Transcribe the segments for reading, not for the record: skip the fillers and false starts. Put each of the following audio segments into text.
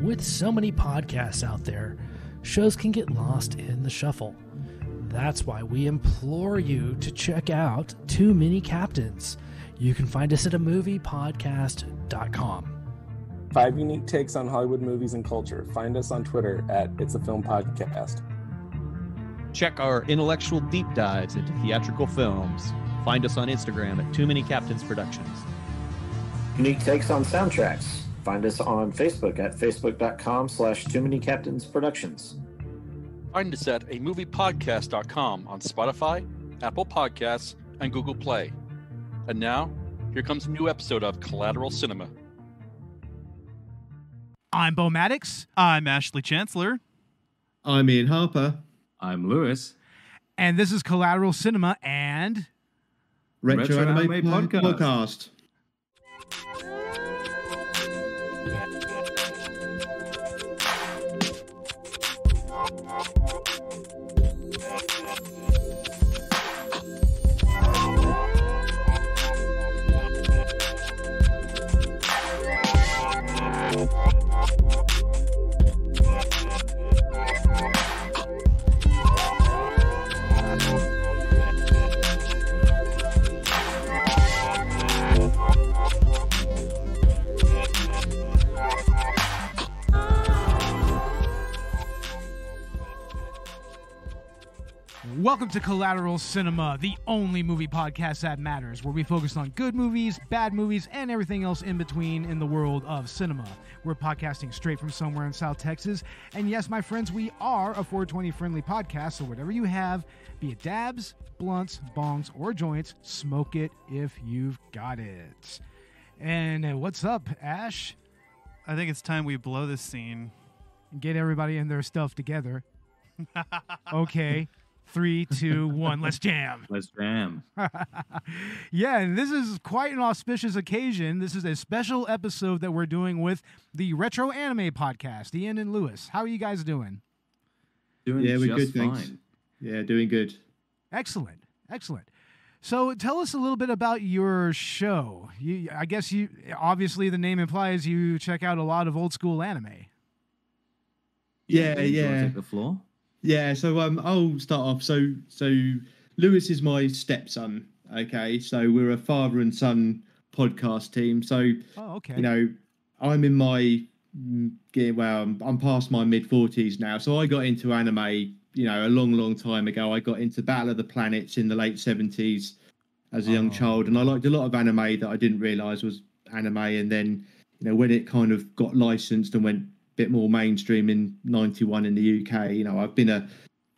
With so many podcasts out there, shows can get lost in the shuffle. That's why we implore you to check out Too Many Captains. You can find us at amoviepodcast.com. 5 unique takes on Hollywood movies and culture. Find us on Twitter at It's a Film Podcast. Check our intellectual deep dives into theatrical films. Find us on Instagram at Too Many Captains Productions. Unique takes on soundtracks. Find us on Facebook at facebook.com/Too Many Captains Productions. Find us at amoviepodcast.com on Spotify, Apple Podcasts, and Google Play. And now, here comes a new episode of Collateral Cinema. I'm Bo Maddox. I'm Ashley Chancellor. I'm Ian Harper. I'm Lewis. And this is Collateral Cinema and Retro Anime Podcast. welcome to Collateral Cinema, the only movie podcast that matters, where we focus on good movies, bad movies, and everything else in between in the world of cinema. We're podcasting straight from somewhere in South Texas, and yes, my friends, we are a 420-friendly podcast, so whatever you have, be it dabs, blunts, bongs, or joints, smoke it if you've got it. And what's up, Ash? I think it's time we blow this scene. Get everybody and their stuff together. Okay. 3, 2, 1, let's jam. Let's jam. Yeah, and this is quite an auspicious occasion. This is a special episode that we're doing with the Retro Anime Podcast, Ian and Lewis. How are you guys doing? Doing we're just good, fine. thanks. Yeah, doing good. Excellent, excellent. So tell us a little bit about your show. I guess you obviously the name implies you check out a lot of old school anime. Yeah. Do you want to take the floor? Yeah, so I'll start off. So Lewis is my stepson. Okay, so we're a father and son podcast team. So okay. You know, I'm in my I'm past my mid-40s now. So I got into anime, you know, a long time ago. I got into Battle of the Planets in the late 70s as a young child, and I liked a lot of anime that I didn't realise was anime. And then, you know, when it kind of got licensed and went bit more mainstream in 91 in the UK, you know, I've been a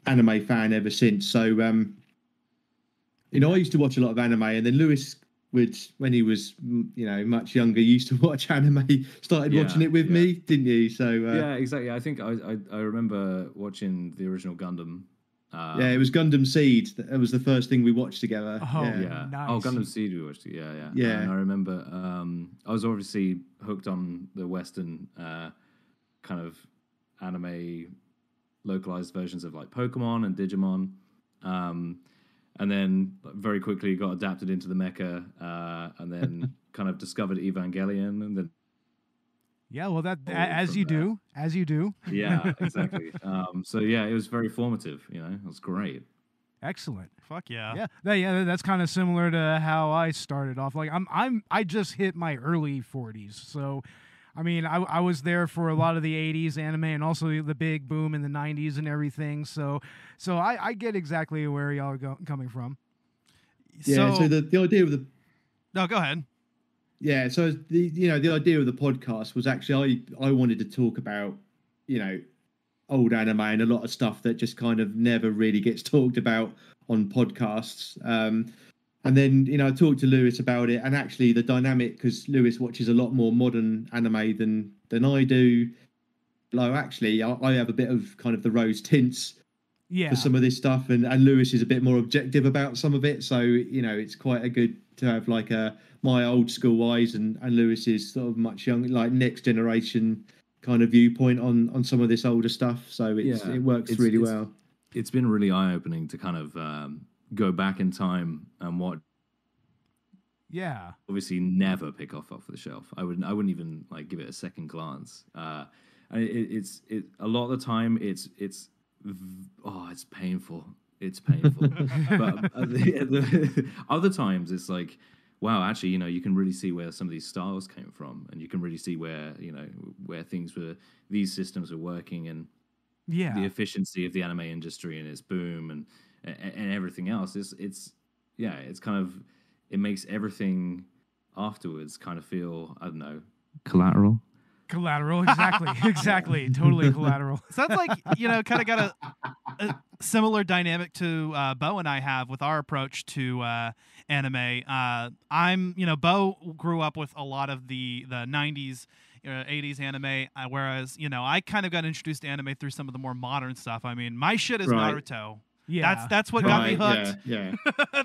anime fan ever since. So you know, I used to watch a lot of anime, and then Lewis would, when he was, you know, much younger, used to watch anime, started watching it with me, didn't you? So yeah, exactly. I think I remember watching the original Gundam. Yeah, it was Gundam Seed. That was the first thing we watched together. Oh, yeah. Nice. Oh, Gundam Seed we watched. Yeah. And I remember I was obviously hooked on the Western kind of anime localized versions of like Pokemon and Digimon, and then very quickly got adapted into the mecha, and then kind of discovered Evangelion, and then well, that as you do. Yeah, exactly. So yeah, it was very formative. You know, it was great. Excellent. Fuck yeah. Yeah. That's kind of similar to how I started off. Like I just hit my early 40s, so. I mean, I was there for a lot of the 80s anime and also the big boom in the 90s and everything. So I get exactly where y'all are coming from. Yeah, so the idea of the... No, go ahead. Yeah, so the idea of the podcast was actually I wanted to talk about, you know, old anime and a lot of stuff that just kind of never really gets talked about on podcasts. And then, you know, I talked to Lewis about it, and actually the dynamic, because Lewis watches a lot more modern anime than I do. Like, actually, I have a bit of kind of the rose tints for some of this stuff, and Lewis is a bit more objective about some of it. So, you know, it's quite a good to have like my old school eyes and Lewis's sort of much young, like next generation kind of viewpoint on some of this older stuff. So it works really well. It's been really eye-opening to kind of go back in time and what obviously never pick off the shelf. I wouldn't even like give it a second glance, And it's a lot of the time it's painful. It's painful. But the other times it's like, wow, actually, you can really see where some of these styles came from, and you can really see where these systems are working, and the efficiency of the anime industry and its boom and everything else. It's kind of, it makes everything afterwards kind of feel, I don't know, collateral. Collateral, exactly, totally collateral. Sounds like kind of got a similar dynamic to Bo and I have with our approach to anime. Bo grew up with a lot of the 90s, 80s anime, whereas I kind of got introduced to anime through some of the more modern stuff. I mean, my shit is Naruto. Yeah, that's what got me hooked. Yeah.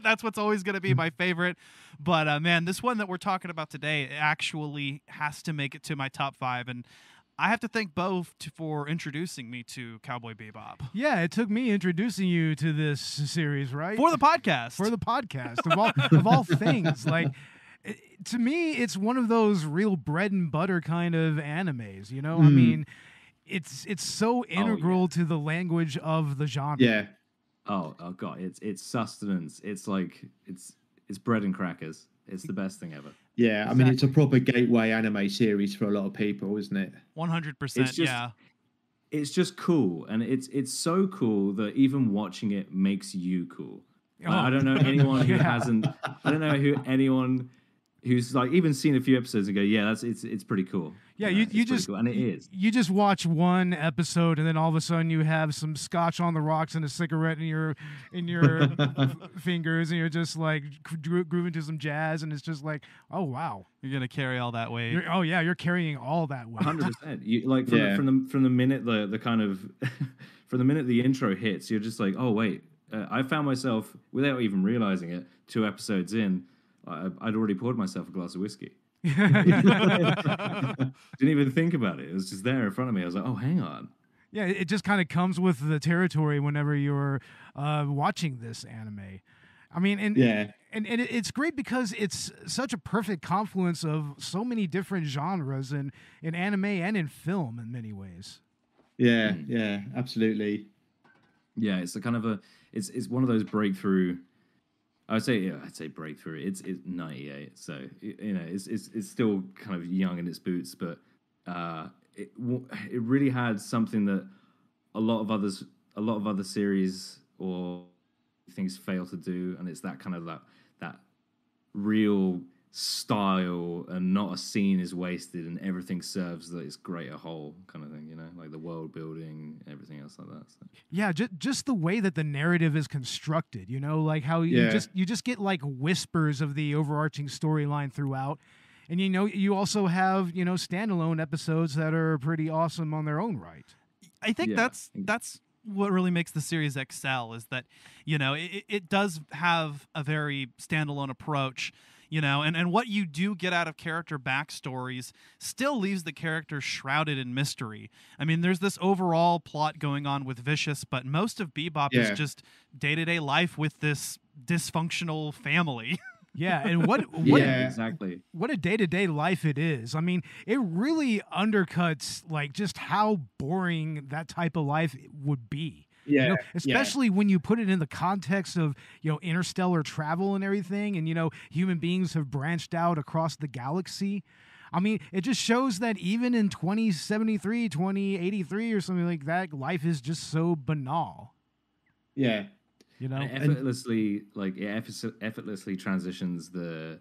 That's what's always going to be my favorite. But man, this one that we're talking about today actually has to make it to my top 5, and I have to thank Bo for introducing me to Cowboy Bebop. Yeah, it took me introducing you to this series, right? For the podcast. Of all things, like. To me, it's one of those real bread and butter kind of animes. I mean, it's so integral to the language of the genre. Yeah. Oh god, it's sustenance. It's like it's bread and crackers. It's the best thing ever. Yeah, exactly. I mean, it's a proper gateway anime series for a lot of people, isn't it? 100%. Yeah. It's just cool, and it's so cool that even watching it makes you cool. I don't know anyone who hasn't. I don't know anyone who's like even seen a few episodes and go, yeah, it's pretty cool. Yeah, you just cool. And it is. You just watch one episode and then all of a sudden you have some scotch on the rocks and a cigarette in your fingers, and you're just like grooving to some jazz, and it's just like, oh wow, you're gonna carry all that weight. You're carrying all that weight. 100%. You like from the minute the kind of from the minute the intro hits, you're just like, oh wait, I found myself without even realizing it 2 episodes in. I'd already poured myself a glass of whiskey. Didn't even think about it. It was just there in front of me. I was like, oh, hang on. Yeah, it just kind of comes with the territory whenever you're watching this anime. I mean, and it's great because it's such a perfect confluence of so many different genres in anime and in film in many ways. Yeah, absolutely. Yeah, it's a kind of it's one of those breakthrough. I'd say breakthrough. It's 98, so it's still kind of young in its boots, but it really had something that a lot of other series or things fail to do, and it's that kind of that real style, and not a scene is wasted, and everything serves its greater whole kind of thing, like the world building, everything else like that. So. Yeah, just the way that the narrative is constructed, like how you just get like whispers of the overarching storyline throughout, and you also have standalone episodes that are pretty awesome on their own right. I think that's what really makes the series excel, is that it does have a very standalone approach. And what you do get out of character backstories still leaves the characters shrouded in mystery. I mean, there's this overall plot going on with Vicious, but most of Bebop is just day-to-day life with this dysfunctional family. Yeah, and what exactly. What a day-to-day life it is. I mean, it really undercuts like just how boring that type of life would be. Yeah, especially when you put it in the context of interstellar travel and everything, and human beings have branched out across the galaxy. I mean, it just shows that even in 2073, 2083, or something like that, life is just so banal. Yeah, effortlessly transitions the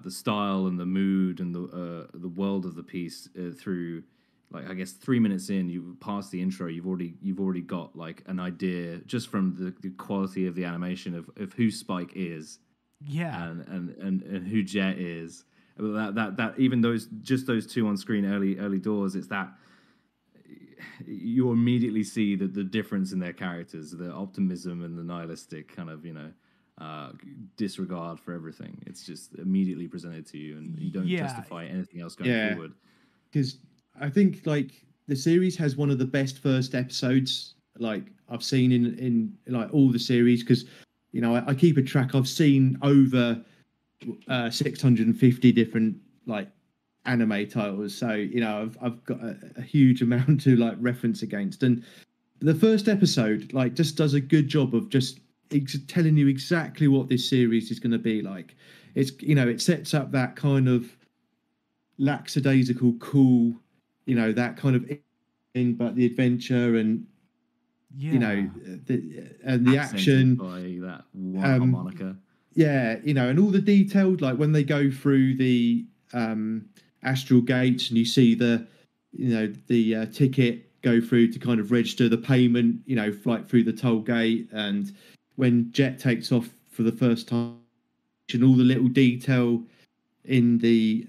style and the mood and the world of the piece through. Like, I guess 3 minutes in, you pass the intro, you've already got like an idea just from the quality of the animation of who Spike is, and who Jet is. That even those 2 on screen early doors, it's that you immediately see the difference in their characters, the optimism and the nihilistic kind of disregard for everything. It's just immediately presented to you, and you don't justify anything else going forward. Because I think like the series has one of the best first episodes like I've seen in like all the series, because I keep a track. I've seen over 650 different like anime titles, so I've got a huge amount to like reference against. And the first episode like just does a good job of just telling you exactly what this series is going to be like. It's it sets up that kind of lackadaisical, cool, that kind of thing, but the adventure and the action by that one harmonica. Yeah, and all the detailed, like when they go through the astral gates and you see the ticket go through to kind of register the payment, like through the toll gate, and when Jet takes off for the first time, and all the little detail in the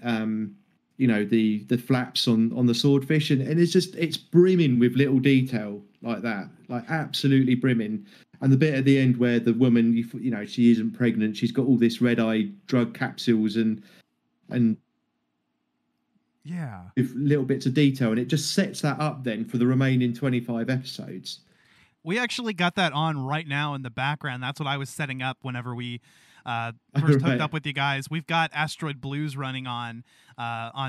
the flaps on the swordfish, and it's brimming with little detail like that, like absolutely brimming. And the bit at the end where the woman, she isn't pregnant, she's got all this red-eye drug capsules and yeah, with little bits of detail, and it just sets that up then for the remaining 25 episodes. We actually got that on right now in the background. That's what I was setting up whenever we first hooked up with you guys. We've got Asteroid Blues running on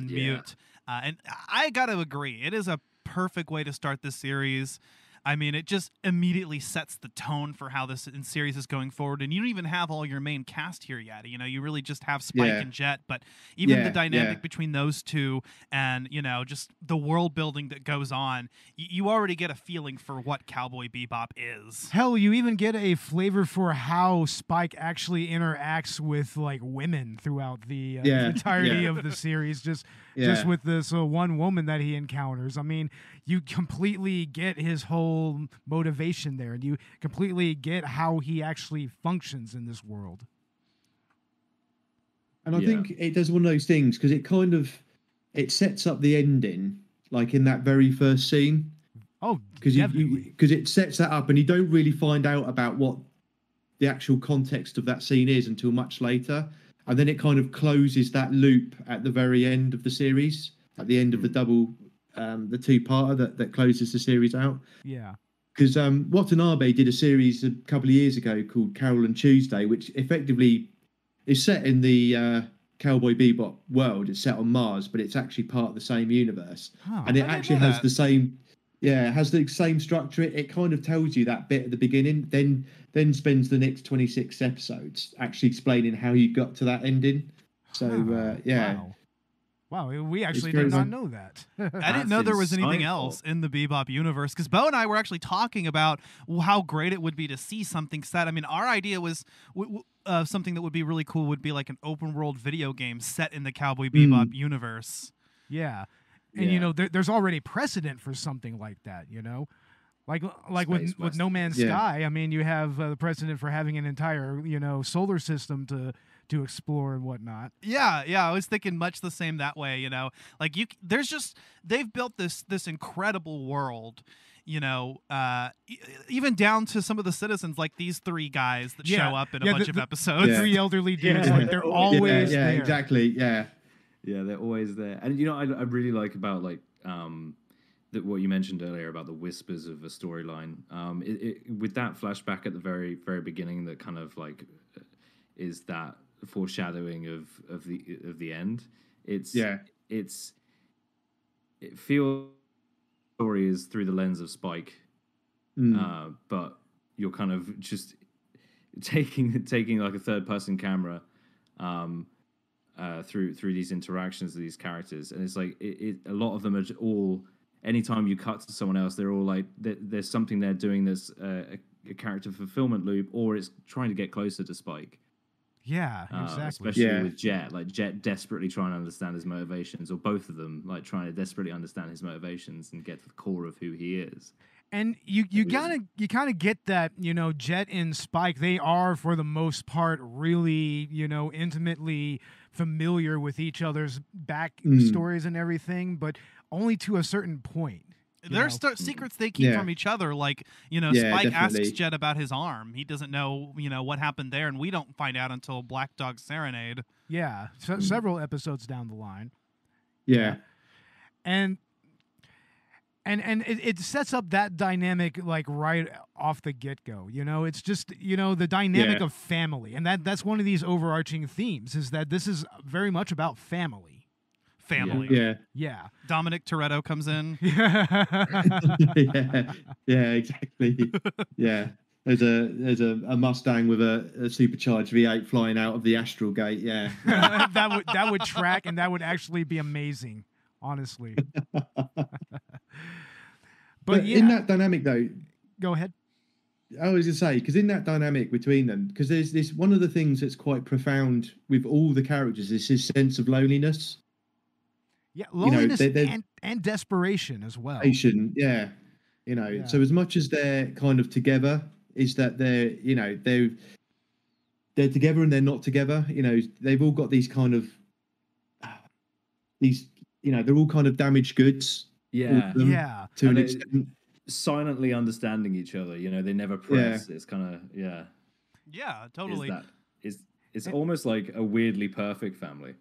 mute, and I got to agree, it is a perfect way to start this series. I mean, it just immediately sets the tone for how this series is going forward. And you don't even have all your main cast here yet. You really just have Spike and Jet. But even the dynamic between those two and, just the world building that goes on, you already get a feeling for what Cowboy Bebop is. Hell, you even get a flavor for how Spike actually interacts with, like, women throughout the entirety of the series. Just with this one woman that he encounters. I mean, you completely get his whole motivation there, and you completely get how he actually functions in this world. And I think it does one of those things because it sets up the ending, like in that very first scene. Oh, because it sets that up, and you don't really find out about what the actual context of that scene is until much later. And then it kind of closes that loop at the very end of the series, at the end of the the two-parter that closes the series out. Yeah. Because Watanabe did a series a couple of years ago called Carol and Tuesday, which effectively is set in the Cowboy Bebop world. It's set on Mars, but it's actually part of the same universe. Oh, and it actually has the same... Yeah, it has the same structure. It kind of tells you that bit at the beginning, then spends the next 26 episodes actually explaining how you got to that ending. So, Wow, we actually did not know that. I didn't know there was anything else in the Bebop universe, because Bo and I were actually talking about how great it would be to see something set. I mean, our idea was something that would be really cool would be like an open world video game set in the Cowboy Bebop universe. Yeah. And, there's already precedent for something like that, Like with No Man's Sky, I mean, you have the precedent for having an entire, solar system to explore and whatnot. Yeah, I was thinking much the same that way, Like they've built this incredible world, even down to some of the citizens, like these three guys that show up in a bunch of episodes. The three elderly dudes, like they're always there. Yeah, exactly, yeah. Yeah, they're always there. And I really like about like what you mentioned earlier about the whispers of a storyline. With that flashback at the very, very beginning, that kind of like is that foreshadowing of the end. It feels the story is through the lens of Spike, but you're kind of just taking like a third person camera. Through these interactions of these characters, and it's like a lot of them are all. Anytime you cut to someone else, they're all like there's something they're doing. There's a character fulfillment loop, or it's trying to get closer to Spike. Yeah, exactly. Especially with Jet, like Jet desperately trying to understand his motivations, or both of them like trying to desperately understand his motivations and get to the core of who he is. And you kind of get that, Jet and Spike, they are for the most part really, intimately familiar with each other's back stories and everything, but only to a certain point. There's secrets they keep from each other. Like, Spike asks Jet about his arm. He doesn't know, what happened there, and we don't find out until Black Dog Serenade. Yeah, several episodes down the line. Yeah. And it sets up that dynamic like right off the get-go. It's just, the dynamic of family. And that's one of these overarching themes, is that this is very much about family. family. Yeah. Dominic Toretto comes in. yeah, exactly. Yeah. There's a Mustang with a supercharged V8 flying out of the Astral Gate. Yeah. that would track, and that would actually be amazing, honestly. But in that dynamic, though, go ahead. I was going to say, because in that dynamic between them, because there's this one of the things that's quite profound with all the characters is this sense of loneliness. Yeah, loneliness and desperation as well. Yeah. So as much as they're kind of together, is that they're together and they're not together. They've all got these kind of they're all kind of damaged goods. Yeah. To an extent. Silently understanding each other. They never press. It's kind of Yeah, totally. It's almost like a weirdly perfect family.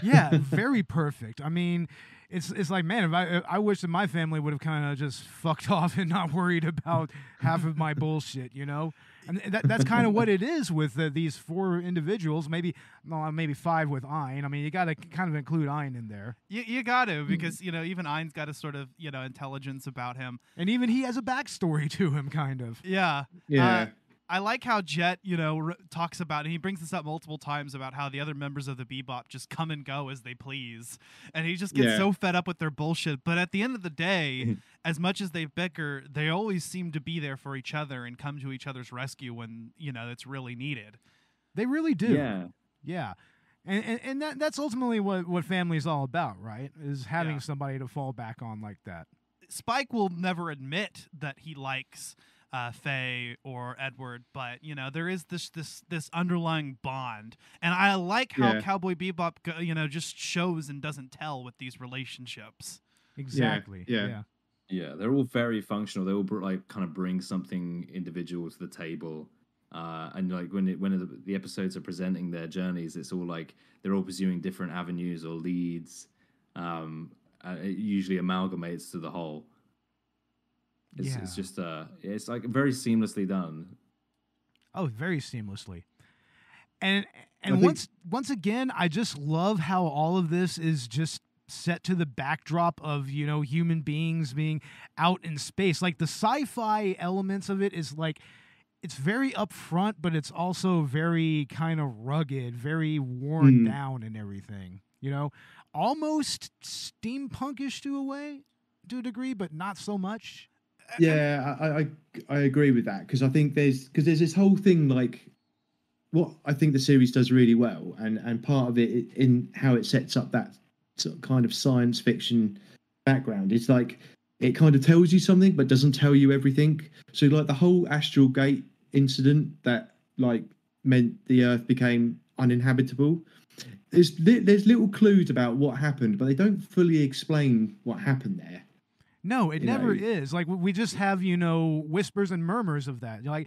Yeah, very perfect. I mean, it's like, man, if I wish that my family would have kind of just fucked off and not worried about half of my bullshit, And that's kind of what it is with these 4 individuals, maybe 5 with Ein. I mean, you got to kind of include Ein in there. You got to, because, even Ein's got a sort of, intelligence about him. And even he has a backstory to him, kind of. Yeah. I like how Jet, talks about, and he brings this up multiple times about how the other members of the Bebop just come and go as they please. And he just gets so fed up with their bullshit. But at the end of the day, as much as they bicker, they always seem to be there for each other and come to each other's rescue when, it's really needed. They really do. Yeah. Yeah. And that's ultimately what family is all about, right? Is having somebody to fall back on like that. Spike will never admit that he likes Faye or Edward, but there is this underlying bond, and I like how Cowboy Bebop just shows and doesn't tell with these relationships. Exactly. Yeah. They're all very functional. They all kind of bring something individual to the table, and like when the episodes are presenting their journeys, it's all like they're all pursuing different avenues or leads. It usually amalgamates to the whole. It's just it's like very seamlessly done. Oh, very seamlessly. And once again, I just love how all of this is just set to the backdrop of, human beings being out in space. Like the sci-fi elements of it is like, it's very upfront, but it's also very kind of rugged, very worn down and everything, almost steampunkish to a degree, but not so much. Yeah, I agree with that, because I think there's this whole thing, like what I think the series does really well, and part of it in how it sets up that sort of kind of science fiction background. It's like it kind of tells you something but doesn't tell you everything. So like the whole Astral Gate incident that like meant the Earth became uninhabitable. There's little clues about what happened, but they don't fully explain what happened there. No, it never is. Like we just have, whispers and murmurs of that. Like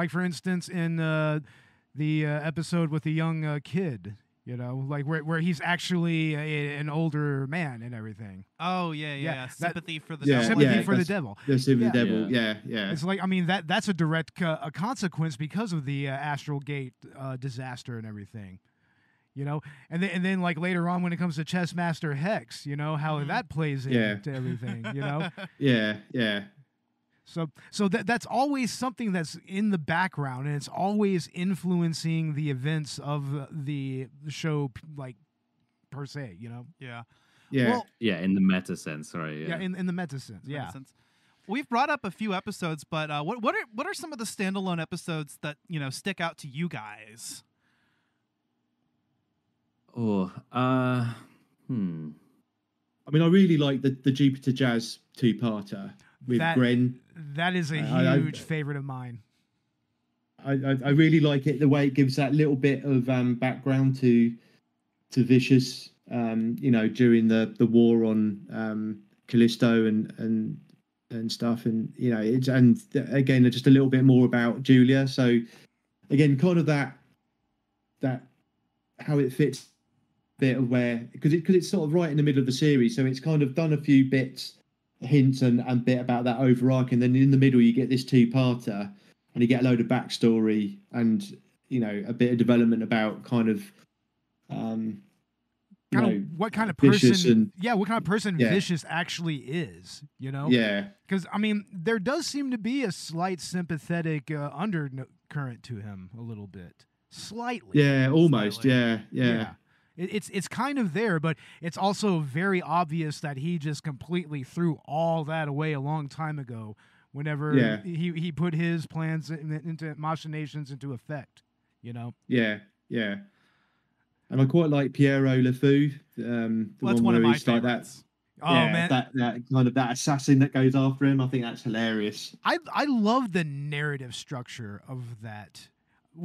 for instance, in the episode with the young kid, like where he's actually an older man and everything. Oh yeah. Sympathy for the devil. Sympathy for the devil. The sympathy for the devil. Yeah. It's like, I mean, that's a direct a consequence because of the Astral Gate disaster and everything. And then like later on when it comes to Chessmaster Hex, how that plays into everything, Yeah. So that's always something that's in the background, and it's always influencing the events of the show, like per se, Yeah. Well, in the meta sense, right? Yeah, in the meta sense, yeah. We've brought up a few episodes, but what are some of the standalone episodes that stick out to you guys? I mean, I really like the Jupiter Jazz two-parter with Gren. That is a huge favorite of mine. I really like it, the way it gives that little bit of background to Vicious, during the war on Callisto and stuff, and and again just a little bit more about Julia. So again, kind of that how it fits. Bit of where because it's sort of right in the middle of the series, so it's kind of done a few hints and bit about that overarching, and then in the middle you get this two-parter and you get a load of backstory and a bit of development about kind of what kind of Vicious person and what kind of person yeah. Vicious actually is, you know? Yeah. Because I mean, there does seem to be a slight sympathetic undercurrent to him a little bit, slightly. Yeah, almost. Slightly. Yeah. It's kind of there, but it's also very obvious that he just completely threw all that away a long time ago. Whenever he put his plans into machinations into effect, you know. Yeah. And I quite like Piero LeFou. That's one of my favorites. Oh man, that kind of that assassin that goes after him. I think that's hilarious. I love the narrative structure of that.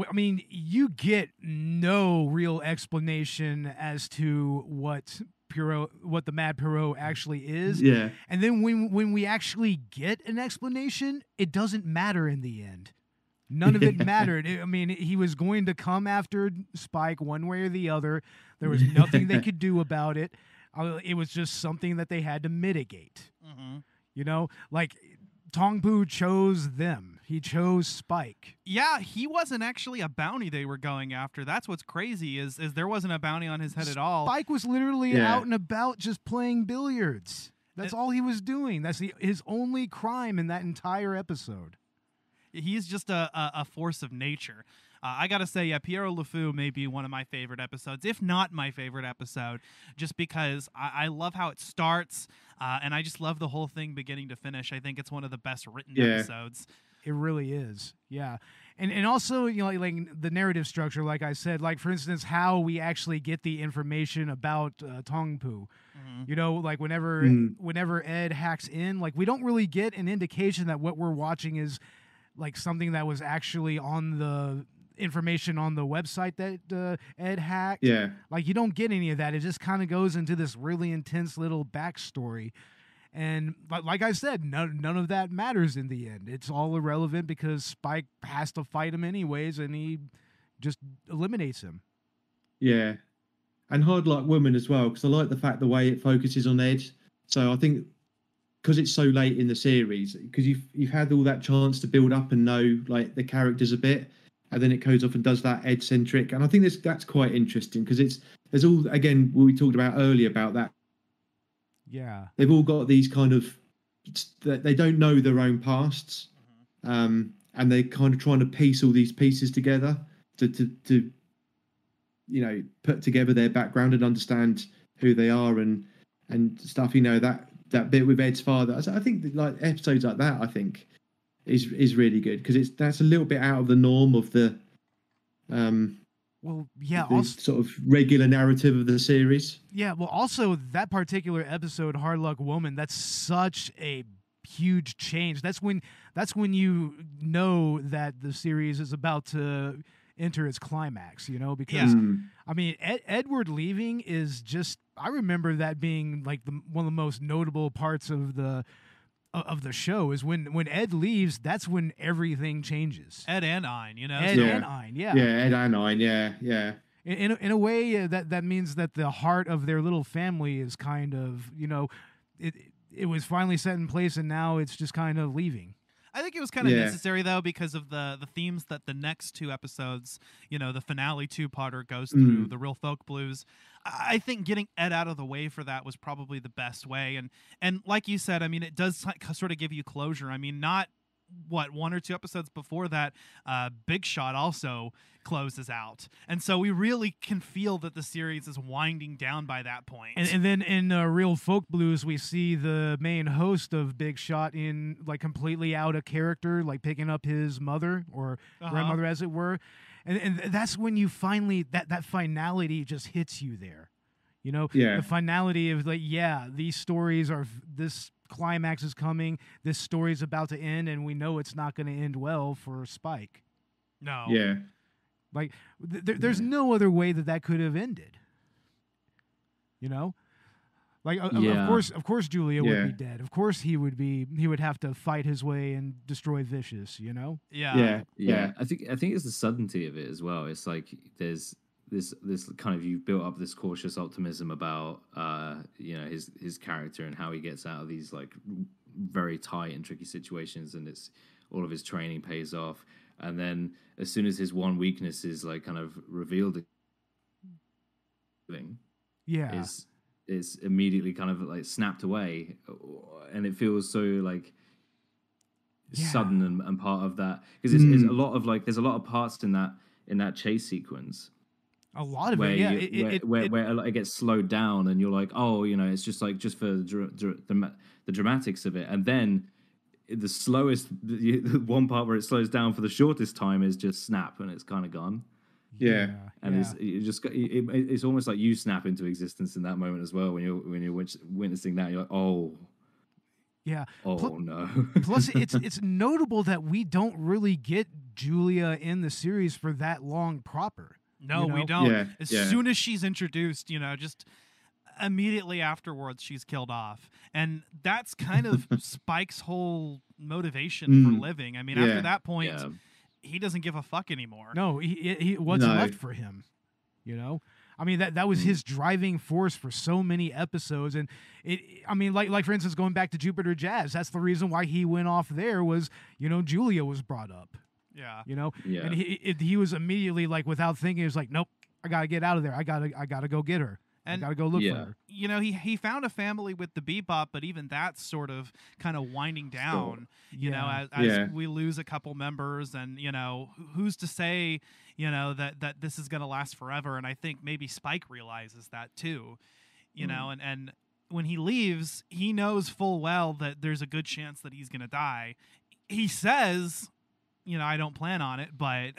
I mean, you get no real explanation as to what the Mad Pierrot actually is. Yeah. And then when we actually get an explanation, it doesn't matter in the end. None of it mattered. I mean, he was going to come after Spike one way or the other. There was nothing they could do about it. It was just something that they had to mitigate. Mm-hmm. You know, like Tong Po chose them. He chose Spike. Yeah, he wasn't actually a bounty they were going after. That's what's crazy is there wasn't a bounty on his head at all. Spike was literally out and about just playing billiards. That's all he was doing. That's his only crime in that entire episode. He's just a force of nature. I gotta say, yeah, Piero LeFou may be one of my favorite episodes, if not my favorite episode, just because I love how it starts, and I just love the whole thing beginning to finish. I think it's one of the best written episodes. It really is, yeah. And also, you know, like the narrative structure, like I said, like for instance, how we actually get the information about Tong Po. Mm-hmm. You know, like whenever Ed hacks in, like we don't really get an indication that what we're watching is like something that was actually on the information on the website that Ed hacked. Yeah. Like you don't get any of that. It just kind of goes into this really intense little backstory. And like I said, none of that matters in the end. It's all irrelevant because Spike has to fight him anyways, and he just eliminates him. Yeah. And Hard Luck Woman as well, because I like the fact the way it focuses on Ed. So I think because it's so late in the series, because you've had all that chance to build up and know like the characters a bit, and then it goes off and does that Ed centric, and I think that's quite interesting because there's all again what we talked about earlier about that. Yeah, they've all got these kind of they don't know their own pasts, and they're kind of trying to piece all these pieces together to you know put together their background and understand who they are and stuff. You know that bit with Ed's father. I think that, like episodes like that, I think is really good because that's a little bit out of the norm of the sort of regular narrative of the series. Yeah, well, also that particular episode, Hard Luck Woman, that's such a huge change. That's when you know that the series is about to enter its climax, you know, because I mean Edward leaving is just, I remember that being like one of the most notable parts of the show is when Ed leaves. That's when everything changes. Ed and Ein, you know. Ed and Ein, yeah. Yeah, Ed and Ein, yeah. In a way, that means that the heart of their little family is kind of, you know, it was finally set in place, and now it's just kind of leaving. I think it was kind of necessary, though, because of the themes that the next two episodes, you know, the finale two-parter goes through, the Real Folk Blues. I think getting Ed out of the way for that was probably the best way. And like you said, I mean, it does sort of give you closure. I mean, not, one or two episodes before that, Big Shot also closes out. And so we really can feel that the series is winding down by that point. And then in Real Folk Blues, we see the main host of Big Shot in like completely out of character, like picking up his mother or grandmother, as it were. And that's when you finally, that finality just hits you there. You know, the finality of like, these stories are, this climax is coming, this story is about to end, and we know it's not going to end well for Spike. No. Yeah. Like, there's no other way that could have ended. You know? Like, of course Julia would be dead. Of course he would have to fight his way and destroy Vicious, you know? Yeah. I think it's the suddenty of it as well. It's like there's this kind of, you've built up this cautious optimism about you know, his character and how he gets out of these like very tight and tricky situations, and it's all of his training pays off. And then as soon as his one weakness is like kind of revealed, Yeah. is immediately kind of like snapped away, and it feels so like sudden and part of that, because it's a lot of like, there's a lot of parts in that chase sequence. A lot of where it, where it gets slowed down, and you're like, oh, it's just for the dramatics of it, and then the slowest, the one part where it slows down for the shortest time is just snap, and it's kind of gone. Yeah, and it's almost like you snap into existence in that moment as well, when you're witnessing that. You're like, oh. Yeah. Oh no. Plus, it's notable that we don't really get Julia in the series for that long proper. No, we don't. As soon as she's introduced, just immediately afterwards, she's killed off. And that's kind of Spike's whole motivation for living. I mean, after that point, he doesn't give a fuck anymore. No, he what's left for him, I mean, that was his driving force for so many episodes. And like for instance, going back to Jupiter Jazz, that's the reason why he went off there was, Julia was brought up. Yeah. And he was immediately like, without thinking, he was like, nope, I got to get out of there. I gotta go get her. And I got to go look for her. He found a family with the Bebop, but even that's sort of kind of winding down, as we lose a couple members, and, who's to say, that this is going to last forever. And I think maybe Spike realizes that too, and when he leaves, he knows full well that there's a good chance that he's going to die. He says, I don't plan on it, but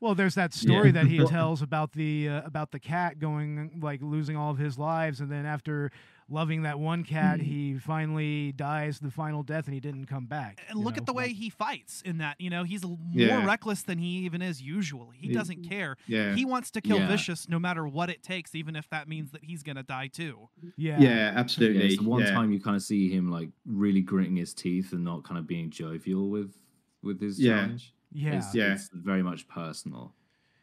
well, there's that story that he tells about the cat going, like, losing all of his lives, and then after loving that one cat, he finally dies the final death, and he didn't come back. And look at the way he fights in that. He's more reckless than he even is usually. He doesn't care. Yeah. He wants to kill Vicious no matter what it takes, even if that means that he's gonna die too. Yeah, absolutely. It's the one time you kind of see him like really gritting his teeth and not kind of being jovial with his challenge. It's very much personal.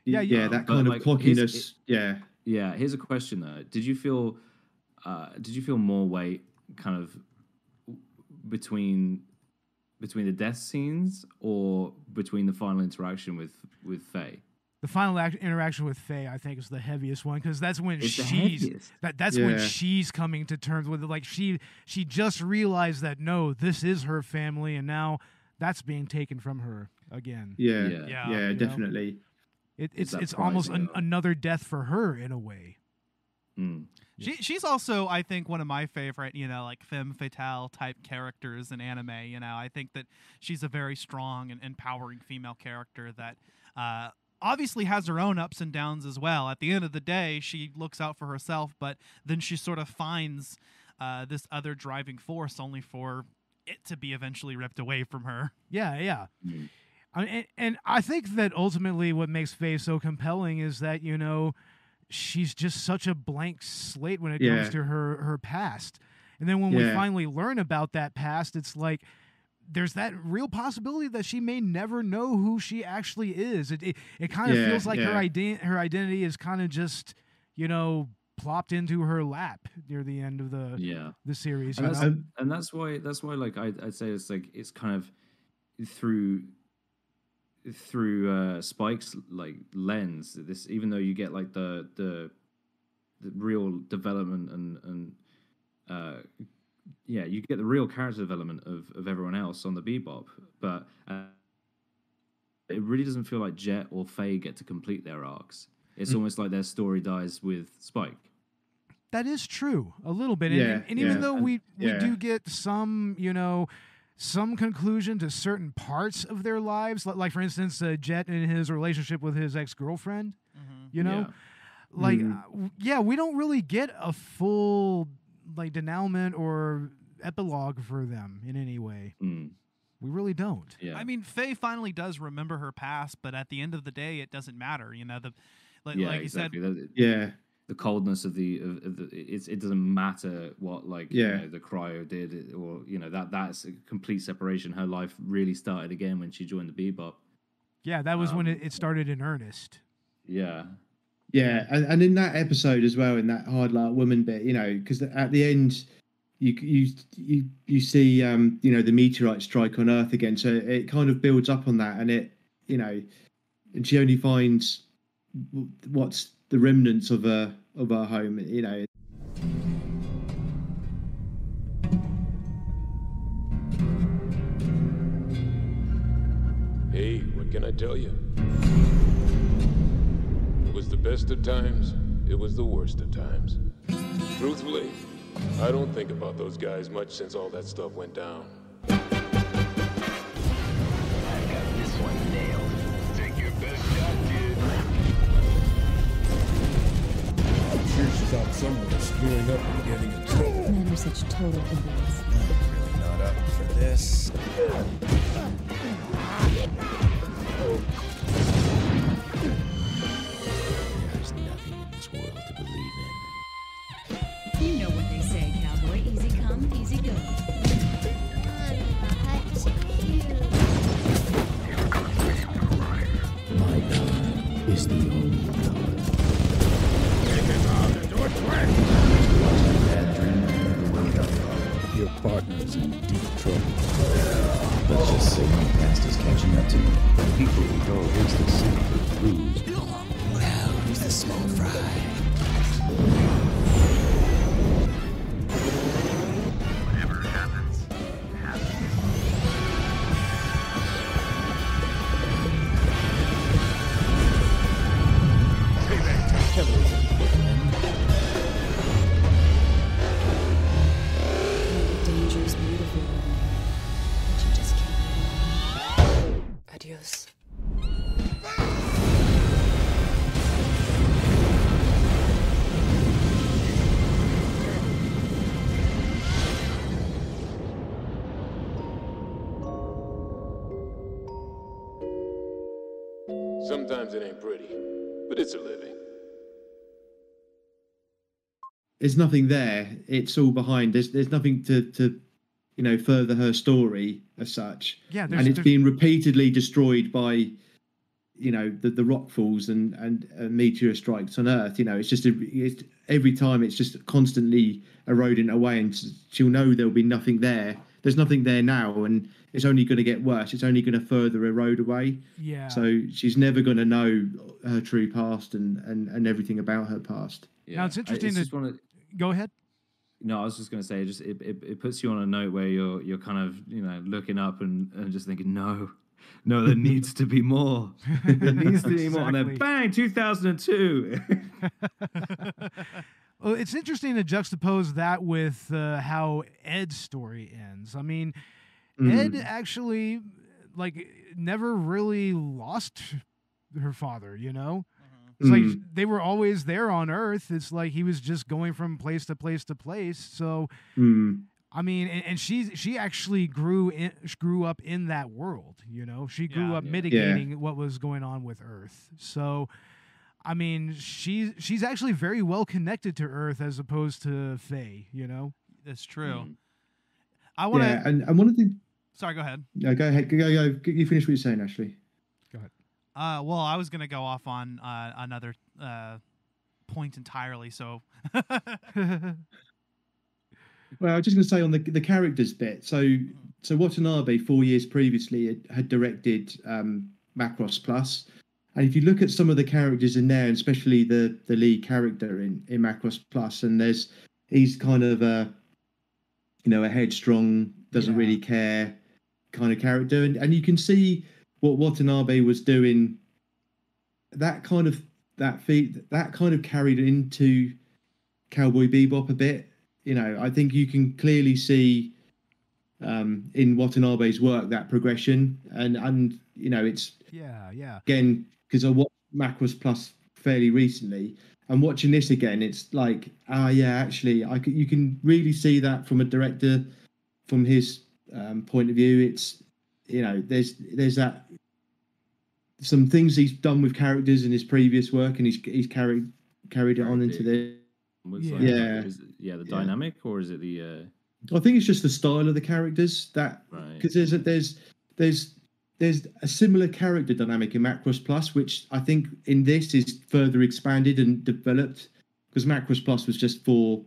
That kind of cockiness. Here's a question though. Did you feel more weight kind of between the death scenes or between the final interaction with Faye? The final interaction with Faye, I think, is the heaviest one, because that's when when she's coming to terms with it. Like she just realized that no, this is her family, and now that's being taken from her again. Yeah, definitely. It's almost another death for her in a way. She's also, I think, one of my favorite, like femme fatale type characters in anime. I think that she's a very strong and empowering female character that obviously has her own ups and downs as well. At the end of the day, she looks out for herself, but then she sort of finds this other driving force, only for it to be eventually ripped away from her. Yeah. And I think that ultimately what makes Faye so compelling is that, she's just such a blank slate when it comes to her past. And then when we finally learn about that past, it's like there's that real possibility that she may never know who she actually is. It kind of feels like her identity is kind of just, plopped into her lap near the end of the series. And that's why like I'd say it's like it's kind of through Spike's like lens, this, even though you get like the real development and you get the real character development of everyone else on the Bebop, but it really doesn't feel like Jet or Faye get to complete their arcs. It's almost like their story dies with Spike. That is true, a little bit. And even though we do get some, some conclusion to certain parts of their lives, like for instance, Jet in his relationship with his ex-girlfriend, we don't really get a full like denouement or epilogue for them in any way. We really don't. I mean, Faye finally does remember her past, but at the end of the day, it doesn't matter. Like you said, the coldness of it doesn't matter what the cryo did, or that's a complete separation. Her life really started again when she joined the Bebop. Yeah, that was when it started in earnest. Yeah, and in that episode as well, in that hard luck woman bit, because at the end you see the meteorite strike on Earth again, so it kind of builds up on that, and it and she only finds what's the remnants of her home. can I tell you? It was the best of times, it was the worst of times. Truthfully, I don't think about those guys much since all that stuff went down. I got this one nailed. Take your best shot, kid. I'm sure she's out somewhere screwing up and getting in trouble. Men are such total idiots. I'm really not up for this. There's nothing in this world to believe in. You know what they say, cowboy. Easy come, easy go. My God is the only God. Your partner's in deep trouble. Let's just say my past is catching up to me. People who go against the simple truths. Well, who's the small fry? Whatever happens, happens. Danger is beautiful, but you just can't. Adios. Sometimes it ain't pretty, but it's a living. There's nothing there. It's all behind. There's nothing to further her story as such. Yeah, and it's been repeatedly destroyed by, the rock falls and meteor strikes on Earth. It's just every time it's just constantly eroding away, and she'll know there'll be nothing there. There's nothing there now, and it's only going to get worse. It's only going to further erode away. Yeah. So she's never going to know her true past and everything about her past. Yeah. Now it's interesting go ahead. No, I was just going to say, it puts you on a note where you're kind of looking up and just thinking, no, there needs to be more. There needs to be more. And then bang, 2002. Well, it's interesting to juxtapose that with how Ed's story ends. I mean, Ed actually never really lost her father. It's like they were always there on Earth. It's like he was just going from place to place to place. So, I mean, and she actually grew up in that world. She grew up mitigating what was going on with Earth. So, I mean, she's actually very well connected to Earth as opposed to Faye. That's true. I want to. Yeah, and one of the. Sorry, go ahead. No, go ahead. Go. You finish what you're saying, Ashley. Go ahead. Well, I was going to go off on another point entirely. So, well, I was just going to say on the characters bit. So Watanabe 4 years previously had directed Macross Plus, and if you look at some of the characters in there, and especially the lead character in Macross Plus, and he's kind of a headstrong, doesn't really care kind of character, and you can see what Watanabe was doing, that kind of carried into Cowboy Bebop a bit. I think you can clearly see in Watanabe's work that progression, and it's again, because I watched Macross Plus fairly recently, and watching this again, it's like actually you can really see that from a director, from his point of view. It's there's that some things he's done with characters in his previous work, and he's carried it on into this. The dynamic, or is it the? I think it's just the style of the characters because there's a similar character dynamic in Macross Plus, which I think in this is further expanded and developed, because Macross Plus was just for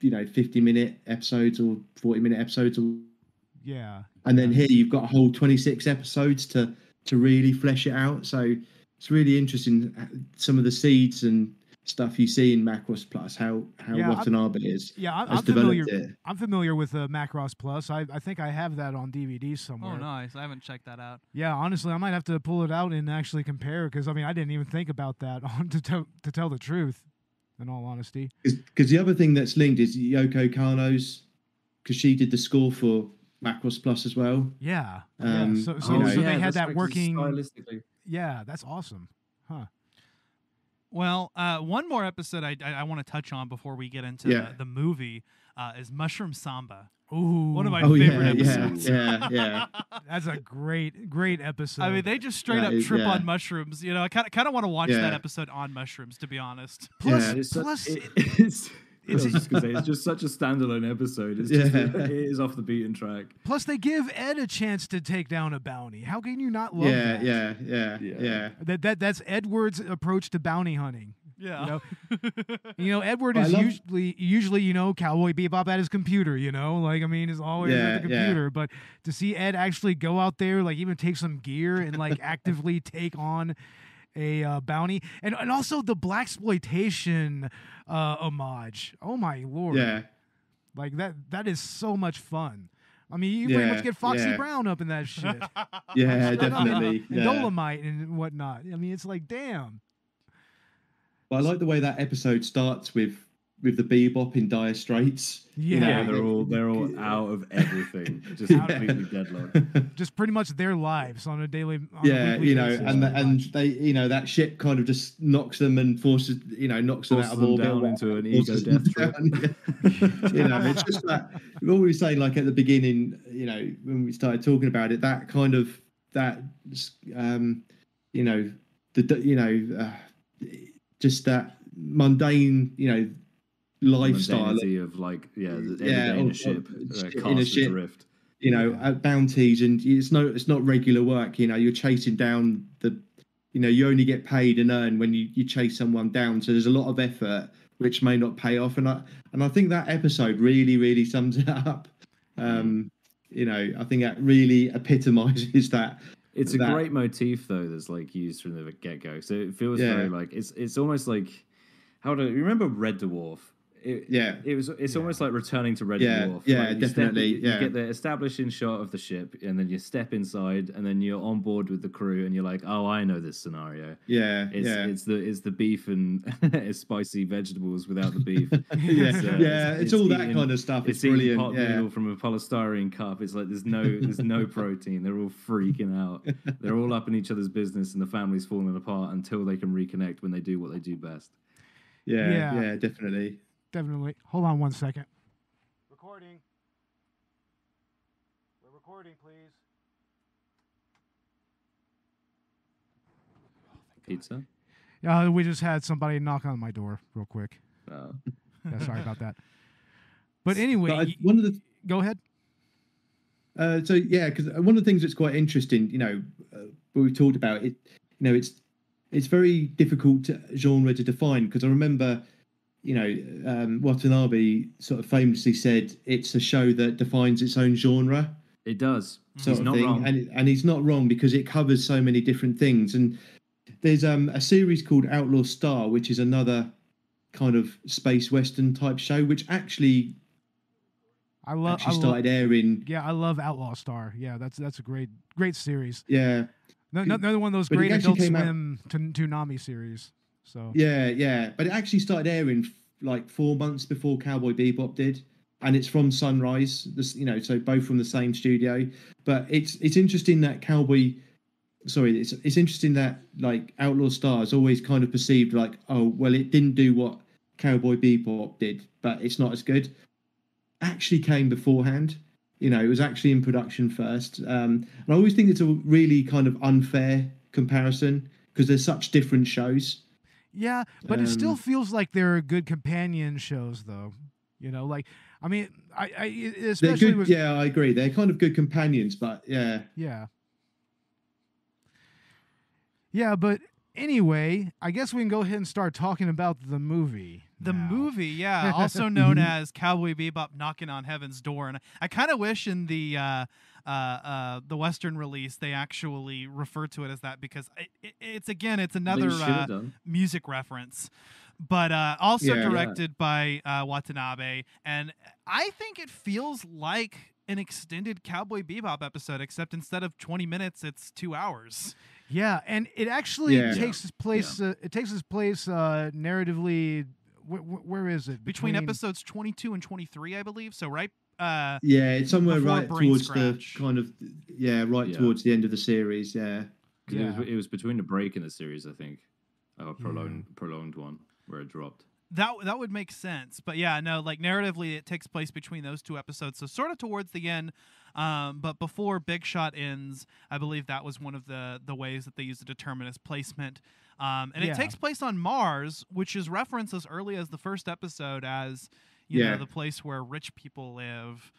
50-minute episodes or 40-minute episodes, and then here you've got a whole 26 episodes to really flesh it out. So it's really interesting, some of the seeds and stuff you see in Macross Plus, how Watanabe has developed familiar. it. I'm familiar with Macross Plus. I think I have that on DVD somewhere. Oh, nice. I haven't checked that out. Yeah, honestly, I might have to pull it out and actually compare, because I didn't even think about that to tell the truth, in all honesty. Because the other thing that's linked is Yoko Kanno's, because she did the score for Macross Plus as well. Yeah. So they had that working stylistically. Yeah, that's awesome. Huh. Well, one more episode I want to touch on before we get into the movie is Mushroom Samba. Ooh, one of my favorite episodes. Yeah. That's a great episode. They just straight up trip on mushrooms. I kind of want to watch that episode on mushrooms, to be honest. It's just such a standalone episode. It's just, it is off the beaten track. Plus, they give Ed a chance to take down a bounty. How can you not love that? Yeah. That's Edward's approach to bounty hunting. Yeah. Edward is usually Cowboy Bebop at his computer. Is always at the computer. But to see Ed actually go out there, even take some gear and actively take on a bounty, and also the blaxploitation homage. Oh my lord! Yeah, that is so much fun. You pretty much get Foxy Brown up in that shit. Yeah, definitely. And Dolomite and whatnot. It's like, damn. But I like the way that episode starts with the Bebop in dire straits. Yeah, they're all out of everything, just completely deadlocked. Just pretty much their lives on a daily. And they, that ship kind of just knocks them and forces, knocks them out of orbit down into an ego death trip. It's just that what we were saying, at the beginning, when we started talking about it, that kind of just that mundane, lifestyle of in a ship, adrift. Bounties, and it's not regular work. You're chasing down you only get paid and earn when you chase someone down. So there's a lot of effort which may not pay off. And I think that episode really, really sums it up. I think that really epitomizes that. It's a great motif though that's used from the get-go. So it feels very it's almost like, how do you remember Red Dwarf? It's almost like returning to Red Dwarf. Yeah, definitely. You get the establishing shot of the ship, and then you step inside, and then you're on board with the crew, and you're like, "Oh, I know this scenario." It's the beef and spicy vegetables without the beef. It's all that kind of stuff. It's brilliant. Pot noodle from a polystyrene cup. It's like there's no protein. They're all freaking out. They're all up in each other's business, and the family's falling apart until they can reconnect when they do what they do best. Yeah, definitely. Definitely. Hold on one second. Recording. We're recording, please. Pizza? Yeah, we just had somebody knock on my door real quick. Oh. Sorry about that. But anyway, go ahead. Because one of the things that's quite interesting, we've talked about it, it's very difficult genre to define, because I remember Watanabe sort of famously said it's a show that defines its own genre. It does. He's not wrong. And he's not wrong, because it covers so many different things. And there's a series called Outlaw Star, which is another kind of space western type show, which actually started airing. Yeah, I love Outlaw Star. Yeah, that's a great series. Yeah. Another one of those great Adult Swim Toonami series. So yeah, but it actually started airing 4 months before Cowboy Bebop did, and it's from Sunrise. So both from the same studio. But it's interesting that it's interesting that Outlaw Star is always kind of perceived it didn't do what Cowboy Bebop did, but it's not as good. Actually came beforehand. It was actually in production first. And I always think it's a really kind of unfair comparison, because they're such different shows. Yeah, but it still feels like they're good companion shows, though. I especially good. Yeah, I agree. They're kind of good companions, but yeah. Yeah, but anyway, I guess we can go ahead and start talking about the movie. The movie, yeah, also known as Cowboy Bebop Knocking on Heaven's Door, and I kind of wish in the Western release they actually refer to it as that, because it's another music reference. but also Yeah. directed by Watanabe. And I think it feels like an extended Cowboy Bebop episode, except instead of 20 minutes, it's 2 hours. Yeah, and it actually Yeah. takes its place. It takes its place narratively. Where is it? Between episodes 22 and 23, I believe. So right. Yeah, it's somewhere before right Brain towards Scratch. the kind of towards the end of the series. Yeah. 'Cause it was between the break in the series, I think, a prolonged one where it dropped. That would make sense, but yeah, no, like narratively, it takes place between those two episodes, so sort of towards the end, but before Big Shot ends, I believe that was one of the ways that they used to determine its placement, and it takes place on Mars, which is referenced as early as the first episode as you know the place where rich people live.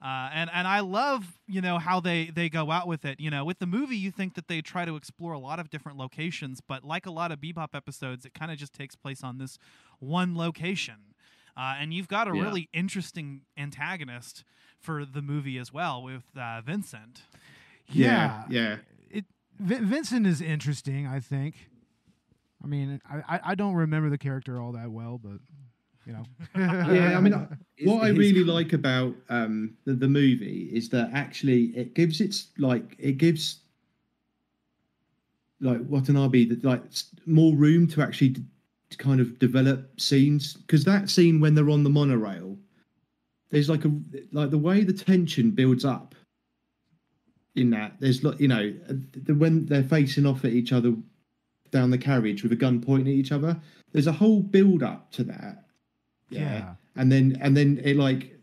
And I love, how they go out with it. With the movie, you think that they try to explore a lot of different locations, but like a lot of Bebop episodes, it kind of just takes place on this one location. And you've got a really interesting antagonist for the movie as well with Vincent. Yeah. Vincent is interesting, I think. I mean, I don't remember the character all that well, but... Yeah, I mean, what I really like about the movie is that actually it gives Watanabe more room to actually to kind of develop scenes, because that scene when they're on the monorail, there's like the way the tension builds up in that. There's when they're facing off at each other down the carriage with a gun pointing at each other, there's a whole build up to that. Yeah. And then it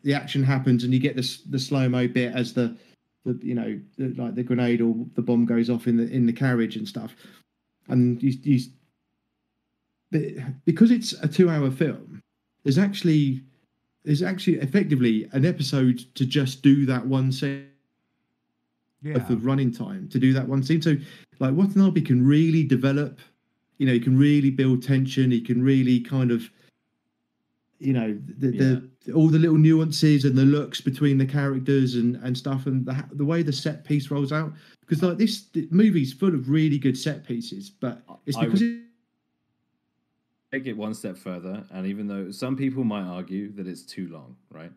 the action happens and you get the slow-mo bit as the grenade or the bomb goes off in the carriage and stuff. And because it's a 2-hour film, there's actually effectively an episode to just do that one scene of the running time, to do that one scene. So Watanabe can really develop, he can really build tension, he can really kind of all the little nuances and the looks between the characters and stuff, and the way the set piece rolls out, because this movie's full of really good set pieces, but it's because take it one step further, and even though some people might argue that it's too long, right,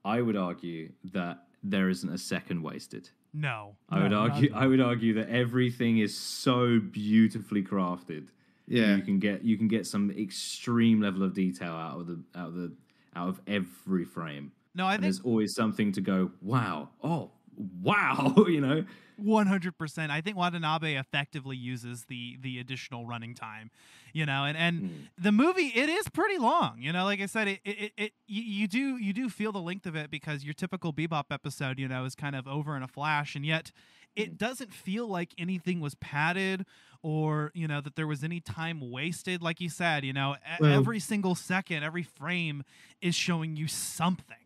I would argue that there isn't a second wasted. No, I would argue that everything is so beautifully crafted. Yeah, you can get some extreme level of detail out of every frame. No, I think there's always something to go, wow, 100%. I think Watanabe effectively uses the additional running time, and the movie, it is pretty long. Like I said, you do feel the length of it, because your typical Bebop episode, is kind of over in a flash, and yet it doesn't feel like anything was padded or, that there was any time wasted. Like you said, every single second, every frame is showing you something.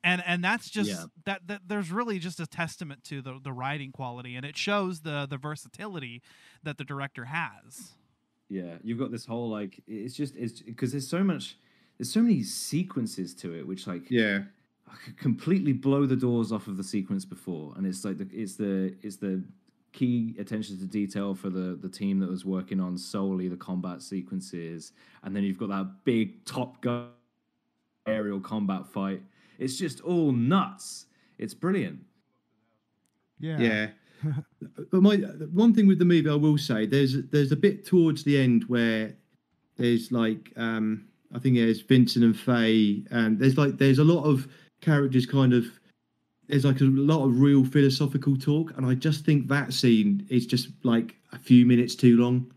And that's just that there's really just a testament to the writing quality, and it shows the versatility that the director has. Yeah, you've got this whole it's because there's so many sequences to it, which completely blow the doors off of the sequence before, and it's the key attention to detail for the team that was working on solely the combat sequences, and then you've got that big Top Gun aerial combat fight. It's just all nuts. It's brilliant. Yeah. But one thing with the movie, I will say, there's a bit towards the end where there's I think there's Vincent and Faye, and there's a lot of characters there's a lot of real philosophical talk, and I just think that scene is just a few minutes too long.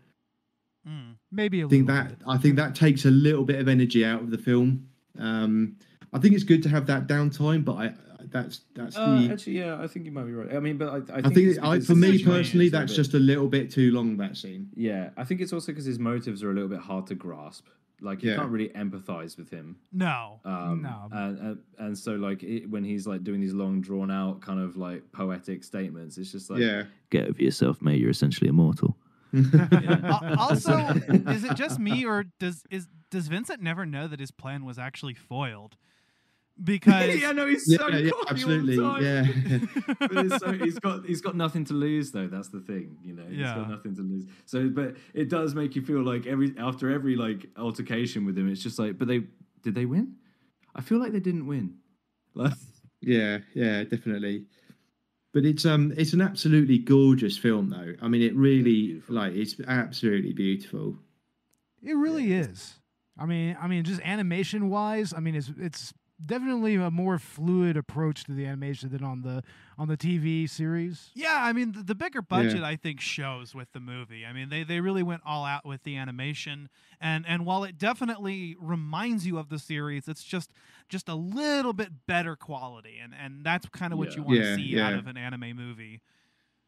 Maybe a little bit. I think that takes a little bit of energy out of the film. I think it's good to have that downtime, but actually, yeah, I think you might be right. I mean, but I think for me personally, that's just a little bit too long, that scene. Yeah, I think it's also because his motives are a little bit hard to grasp. You can't really empathize with him. No. No. And so when he's doing these long drawn out kind of poetic statements, it's just get over yourself, mate. You're essentially immortal. Also, is it just me, or does Vincent never know that his plan was actually foiled? because yeah, no, he's so yeah, cocky absolutely, all the time. yeah. But it's so, he's got nothing to lose though. That's the thing, you know. He's got nothing to lose. So, but it does make you feel like after every like altercation with him, it's just like, but did they win? I feel like they didn't win. Like, yeah, definitely. But it's an absolutely gorgeous film, though. I mean, it really it's absolutely beautiful. It really is. I mean, just animation wise, I mean, it's definitely a more fluid approach to the animation than on the TV series. Yeah, I mean, the bigger budget I think shows with the movie. I mean, they really went all out with the animation, and while it definitely reminds you of the series, it's just a little bit better quality, and that's kind of what you want to see out of an anime movie.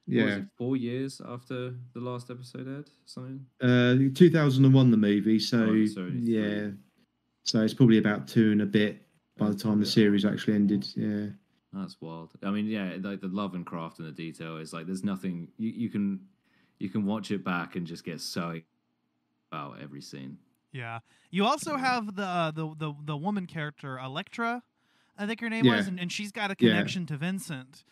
Yeah. Was it 4 years after the last episode aired? Something. 2001, the movie. So yeah, so it's probably about 2 and a bit by the time the series actually ended. Yeah. That's wild. I mean, yeah, like the love and craft and the detail is like there's nothing you can watch it back and just get so about every scene. Yeah. You also have the woman character Electra, I think her name was, and she's got a connection to Vincent.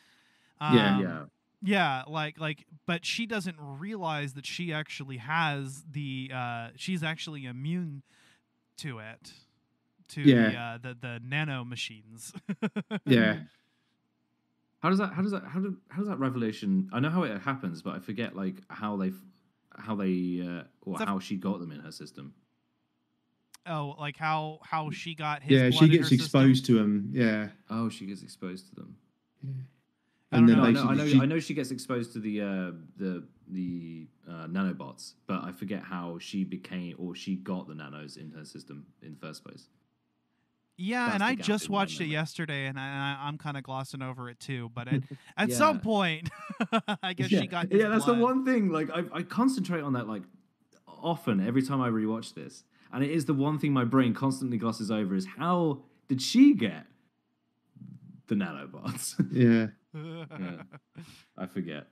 Yeah, like, but she doesn't realize that she actually has she's actually immune to it, to the nano machines. Yeah. How does that revelation? I know how it happens, but I forget like how she got them in her system. Oh, like how she got his. Yeah, blood she in gets her exposed system? to him. Yeah. Oh, she gets exposed to them. Yeah. I know she gets exposed to the nanobots, but I forget how she got the nanos in her system in the first place. Yeah, That's and the I gap just in my watched it memory. yesterday, and I'm kind of glossing over it too. But at Yeah. some point, I guess she got. His that's blood. the one thing. Like I concentrate on that like often every time I rewatch this, and it is the one thing my brain constantly glosses over: is how did she get the nanobots? Yeah. Yeah. I forget.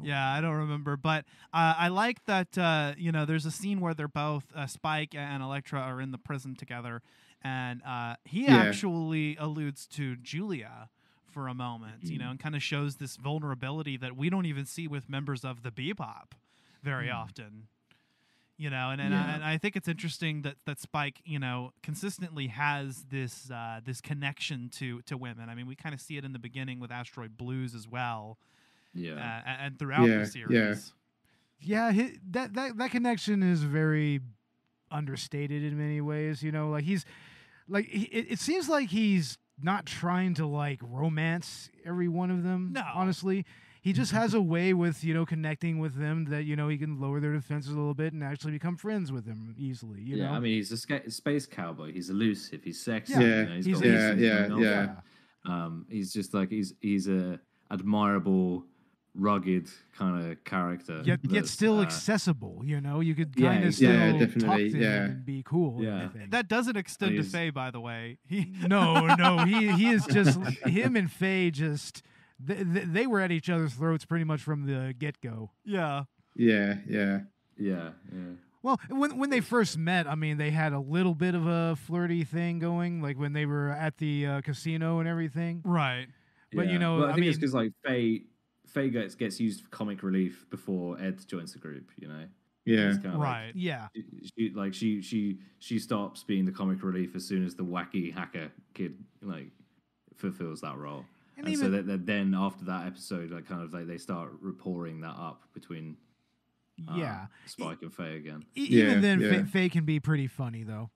Yeah, I don't remember, but I like that. There's a scene where they're both Spike and Electra are in the prison together, and he actually alludes to Julia for a moment, and kind of shows this vulnerability that we don't even see with members of the Bebop very often. And I think it's interesting that Spike, consistently has this connection to women. I mean, we kind of see it in the beginning with Asteroid Blues as well. Yeah, and throughout the series. Yeah, that connection is very understated in many ways. It seems like he's not trying to like romance every one of them. No, honestly. He just has a way with, connecting with them that, he can lower their defenses a little bit and actually become friends with them easily, you know? I mean, he's a space cowboy. He's elusive. He's sexy. Yeah, he's just like, he's a admirable, rugged kind of character. Yet still accessible, you could kind of still talk to him and be cool. Yeah. That doesn't extend to Faye, by the way. No, he is just, him and Faye just... They were at each other's throats pretty much from the get-go. Yeah. Yeah. Well, when they first met, I mean, they had a little bit of a flirty thing going, like when they were at the casino and everything. Right. But, I think it's because, like, Faye gets used for comic relief before Ed joins the group, Yeah. Right. She stops being the comic relief as soon as the wacky hacker kid, like, fulfills that role. And so that then after that episode, like kind of like they start pouring that up between Spike and Faye again. Even then, Faye can be pretty funny though.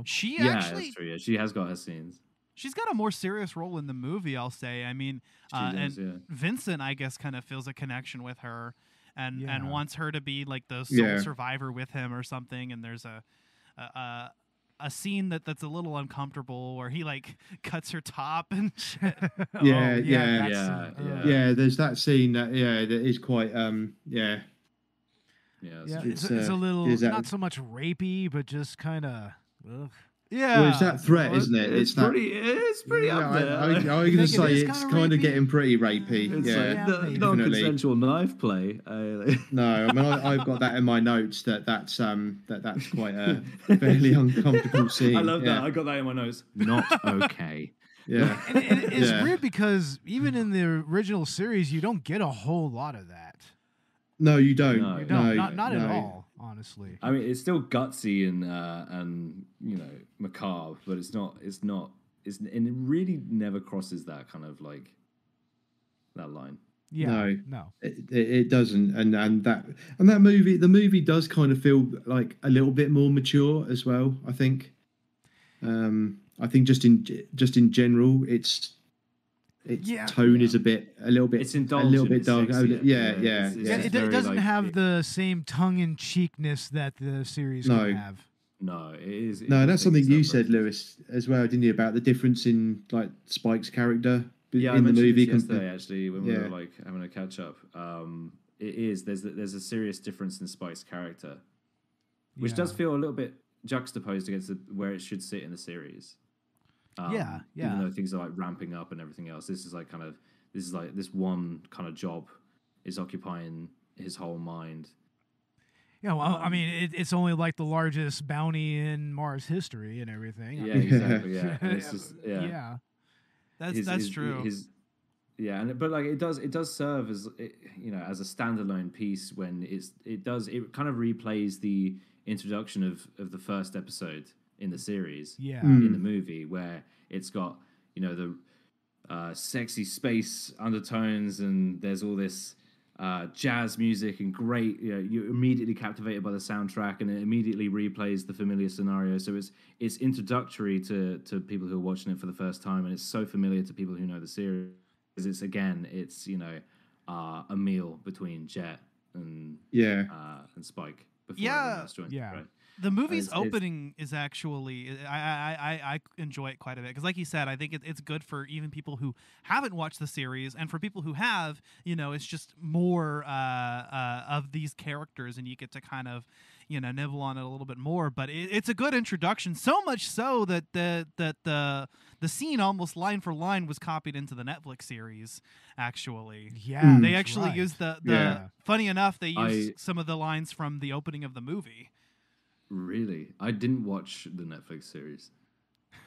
She actually, that's true. Yeah, she has got her scenes. She's got a more serious role in the movie, I'll say. I mean, Vincent, I guess, kind of feels a connection with her and wants her to be like the sole survivor with him or something. And there's a scene that's a little uncomfortable where he like cuts her top and shit. Yeah, there's that scene that is quite it's a little not so much rapey, but just kind of Yeah, well, it's that threat, isn't it? It's pretty up there. I was going to say it's kind of getting pretty rapey. It's yeah, like non-consensual knife play. No, I mean I've got that in my notes that's quite a fairly uncomfortable scene. I love that. I got that in my notes. Not okay. Yeah, and it's weird because even in the original series, you don't get a whole lot of that. No, you don't. You don't. Not at all. Honestly, I mean, it's still gutsy and macabre, but it's not, and it really never crosses that kind of like that line. Yeah, no, it doesn't, and that movie, the movie does kind of feel like a little bit more mature as well. I think just in general, its tone is a little bit, it's indulgent, a little bit dark. Yeah. It doesn't have the same tongue-in-cheekness that the series can have. No, it is. No, that's something you said, Lewis, as well, didn't you, about the difference in like Spike's character in the movie? Yesterday, actually, when we were like having a catch up, there's a serious difference in Spike's character, which does feel a little bit juxtaposed against where it should sit in the series. Even though things are like ramping up and everything else, this is this one kind of job is occupying his whole mind. Yeah, well, I mean, it's only like the largest bounty in Mars history and everything. Yeah, exactly. Yeah, and it's just, that's true. But like it does serve as as a standalone piece when it kind of replays the introduction of the first episode in the series, in the movie, where it's got the sexy space undertones and there's all this jazz music and great, you're immediately captivated by the soundtrack and it immediately replays the familiar scenario. So it's introductory to people who are watching it for the first time, and it's so familiar to people who know the series. It's a meal between Jet and Spike. Right? The movie's opening is actually, I enjoy it quite a bit because, like you said, I think it's good for even people who haven't watched the series, and for people who have, it's just more of these characters, and you get to kind of, nibble on it a little bit more. But it's a good introduction, so much so that the scene almost line for line was copied into the Netflix series. Actually, they actually used the. Funny enough, they used some of the lines from the opening of the movie. Really? I didn't watch the Netflix series.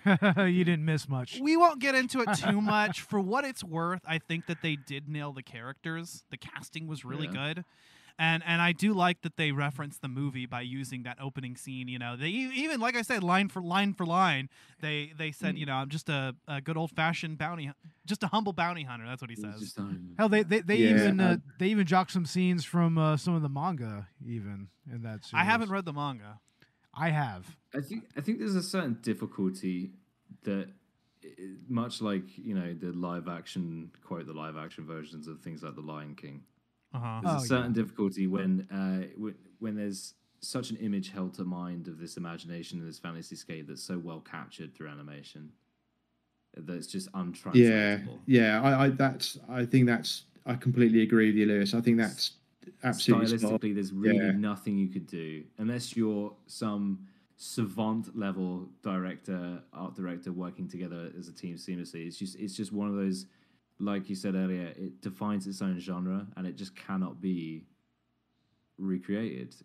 You didn't miss much. We won't get into it too much. For what it's worth, I think that they did nail the characters. The casting was really good. And I do like that they referenced the movie by using that opening scene. They even, like I said, line for line, they said, I'm just a good old fashioned just a humble bounty hunter. That's what he says. Hell, they even jocked some scenes from some of the manga even in that series. I haven't read the manga. I have. I think there's a certain difficulty that, much like the live action versions of things like The Lion King. There's a certain difficulty when there's such an image held to mind of this imagination and this fantasy scape that's so well captured through animation that it's just untranslatable. I completely agree with you, Lewis. I think that's absolutely stylistically. There's really nothing you could do unless you're some savant level art director working together as a team seamlessly. It's just one of those. Like you said earlier, it defines its own genre, and it just cannot be recreated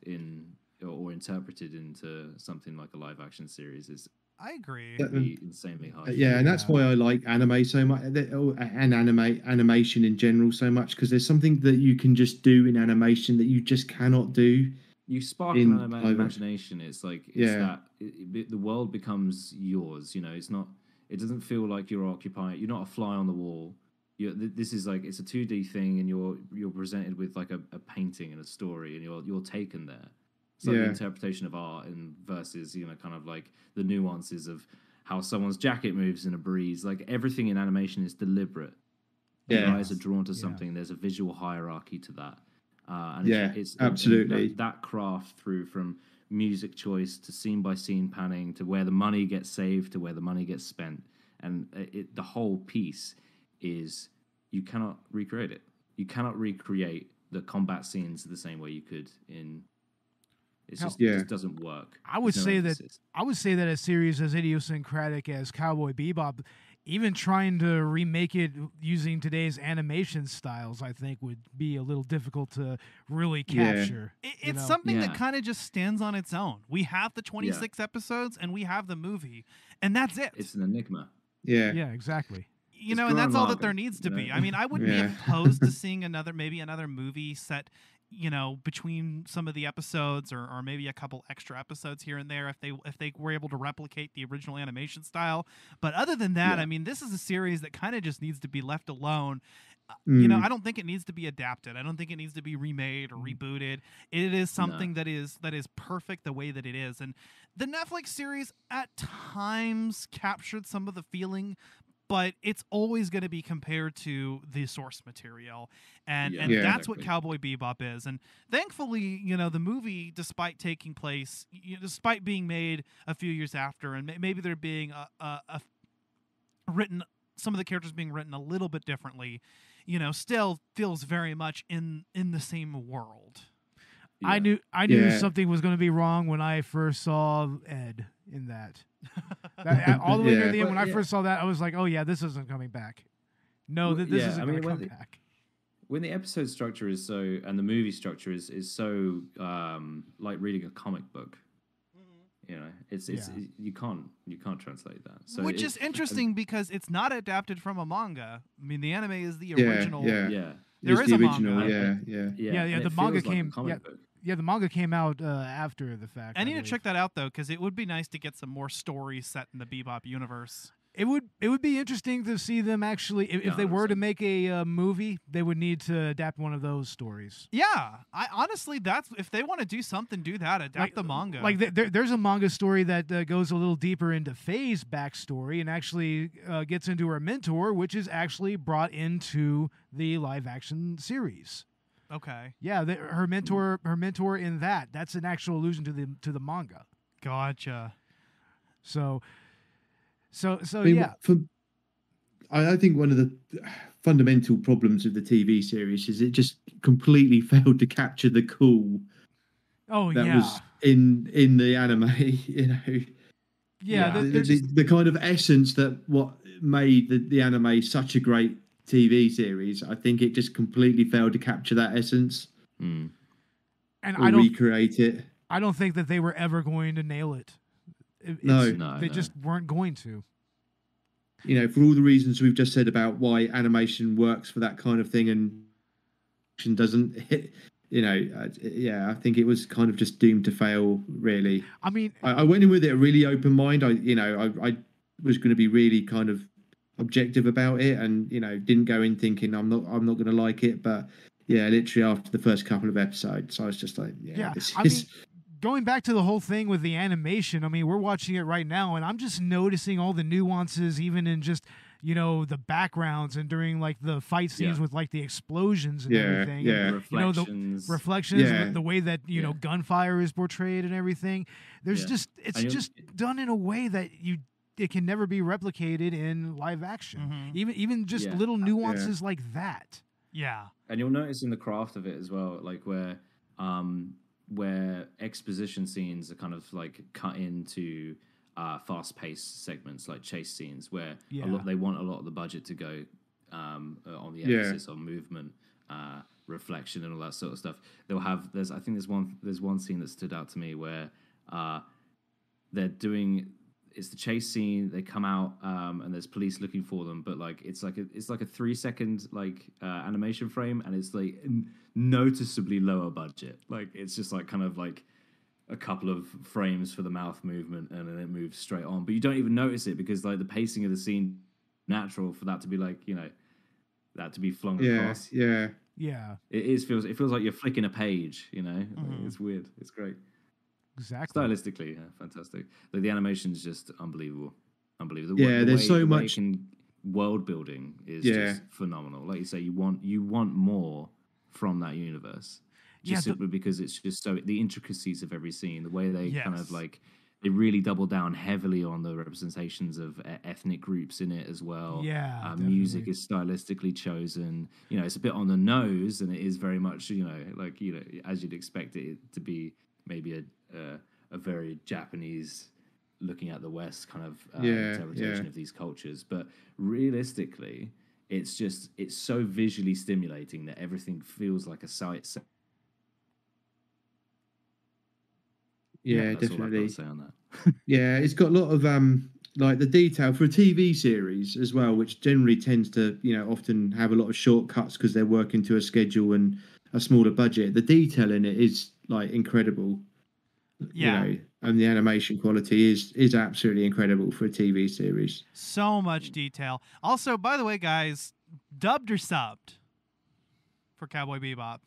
or interpreted into something like a live-action series. I agree. Insanely hard. And that's why I like anime so much, and animation in general so much, because there's something that you can just do in animation that you just cannot do. You spark an imagination. It's like the world becomes yours. It's not. It doesn't feel like you're occupying. You're not a fly on the wall. This is like it's a 2D thing, and you're presented with like a painting and a story, and you're taken there. It's like the interpretation of art, and versus kind of like the nuances of how someone's jacket moves in a breeze. Like everything in animation is deliberate. Your eyes are drawn to something. There's a visual hierarchy to that, and it's absolutely that craft through from music choice to scene by scene panning to where the money gets saved to where the money gets spent, and the whole piece is you cannot recreate it. You cannot recreate the combat scenes the same way you could in It's Hell, just it just doesn't work. I would There's no say emphasis. that I would say that a series as idiosyncratic as Cowboy Bebop, even trying to remake it using today's animation styles, I think would be a little difficult to really capture. It's something that kind of just stands on its own. We have the 26 episodes and we have the movie, and that's it. It's an enigma. Yeah, exactly. You know, and that's all that there needs to be. I mean, I wouldn't be opposed to seeing another movie set, you know, between some of the episodes, or maybe a couple extra episodes here and there if they were able to replicate the original animation style. But other than that, I mean, this is a series that kind of just needs to be left alone. You know, I don't think it needs to be adapted. I don't think it needs to be remade or rebooted. It is something that is perfect the way that it is. And the Netflix series at times captured some of the feeling, but it's always going to be compared to the source material. And that's what Cowboy Bebop is. And thankfully, you know, the movie, despite taking place, despite being made a few years after, and maybe there being some of the characters being written a little bit differently, you know, still feels very much in the same world. Yeah. I knew something was going to be wrong when I first saw Ed in that. All the way near the end, when I first saw that, I was like, "Oh yeah, this isn't coming back." No, this isn't going to come back. When the episode structure is so, and the movie structure is so like reading a comic book, you know, it's you can't translate that. So which is interesting because it's not adapted from a manga. I mean, the anime is the original. There is the a original, manga. Yeah. The manga came. The manga came out after the fact. I need to check that out though, because it would be nice to get some more stories set in the Bebop universe. It would be interesting to see them actually. If they were to make a movie, they would need to adapt one of those stories. Yeah, I honestly, that's if they want to do something, do that. Adapt the manga. Like there's a manga story that goes a little deeper into Faye's backstory and actually gets into her mentor, which is actually brought into the live action series. Okay. Yeah, her mentor in that's an actual allusion to the manga. Gotcha. So I mean, I think one of the fundamental problems of the TV series is it just completely failed to capture the cool that was in the anime, you know. Yeah, the kind of essence that what made the anime such a great TV series. I think it just completely failed to capture that essence and recreate it. I don't think that they were ever going to nail it. They just weren't going to. You know, for all the reasons we've just said about why animation works for that kind of thing and doesn't hit, you know, I think it was kind of just doomed to fail, really. I mean, I went in with it a really open mind. I was going to be really kind of objective about it, and you know, didn't go in thinking I'm not going to like it. But yeah, literally after the first couple of episodes, I was just like, going back to the whole thing with the animation, I mean, we're watching it right now, and I'm just noticing all the nuances, even in just, you know, the backgrounds and during like the fight scenes with like the explosions and everything. And, reflections. you know, the reflections, the way that, you know, gunfire is portrayed and everything. There's it's just done in a way that it can never be replicated in live action. Even just little nuances like that. Yeah. And you'll notice in the craft of it as well, like where exposition scenes are kind of like cut into fast-paced segments, like chase scenes, where they want a lot of the budget to go on the emphasis on movement, reflection, and all that sort of stuff. They'll have there's one scene that stood out to me where they're doing. It's the chase scene. They come out and there's police looking for them, but like it's like a 3-second like animation frame, and it's like noticeably lower budget. Like it's just like kind of like a couple of frames for the mouth movement, and then it moves straight on. But you don't even notice it because like the pacing of the scene natural for that to be like, you know, that to be flung across. Yeah. It feels like you're flicking a page. You know, it's weird. It's great. Exactly. Stylistically, fantastic. Like the animation's just unbelievable. There's so much world building is just phenomenal. Like you say, you want more from that universe. Just simply because it's just so the intricacies of every scene, the way they kind of like they really double down heavily on the representations of ethnic groups in it as well. Yeah, music is stylistically chosen. You know, it's a bit on the nose, and it is very much, you know, like, you know, as you'd expect it to be maybe a very Japanese looking at the West kind of interpretation of these cultures. But realistically, it's so visually stimulating that everything feels like a sight. Yeah, that's definitely. all I've got to say on that. Yeah, it's got a lot of like the detail for a TV series as well, which generally tends to, often have a lot of shortcuts because they're working to a schedule and a smaller budget. The detail in it is like incredible. Yeah. And the animation quality is absolutely incredible for a TV series. So much detail. Also, by the way, guys, dubbed or subbed for Cowboy Bebop?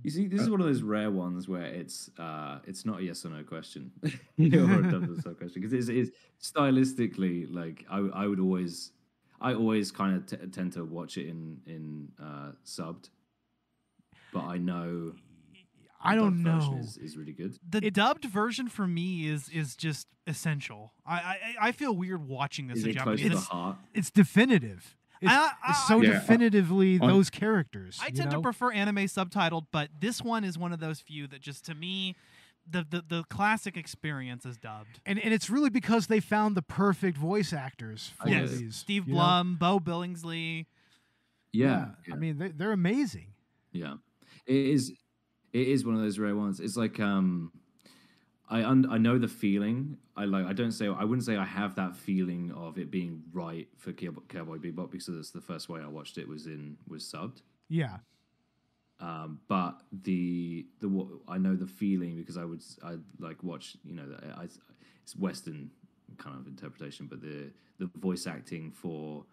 You see, this is one of those rare ones where it's not a yes or no question, or a double or sub question, because it's stylistically like I always kind of tend to watch it in subbed, but I know I don't know is really good. The dubbed version for me is just essential. I feel weird watching this in Japanese. Close to the heart? It's definitive. It's so definitively those characters. I tend to prefer anime subtitled, but this one is one of those few that just, to me, the classic experience is dubbed. And it's really because they found the perfect voice actors for these. Steve Blum, Bo Billingsley. Yeah. I mean, they're amazing. Yeah. It is one of those rare ones. It's like I know the feeling. I wouldn't say I have that feeling of it being right for Cowboy Bebop, because it's the first way I watched it was subbed. Yeah. But I know the feeling because I like watch, it's Western kind of interpretation, but the voice acting for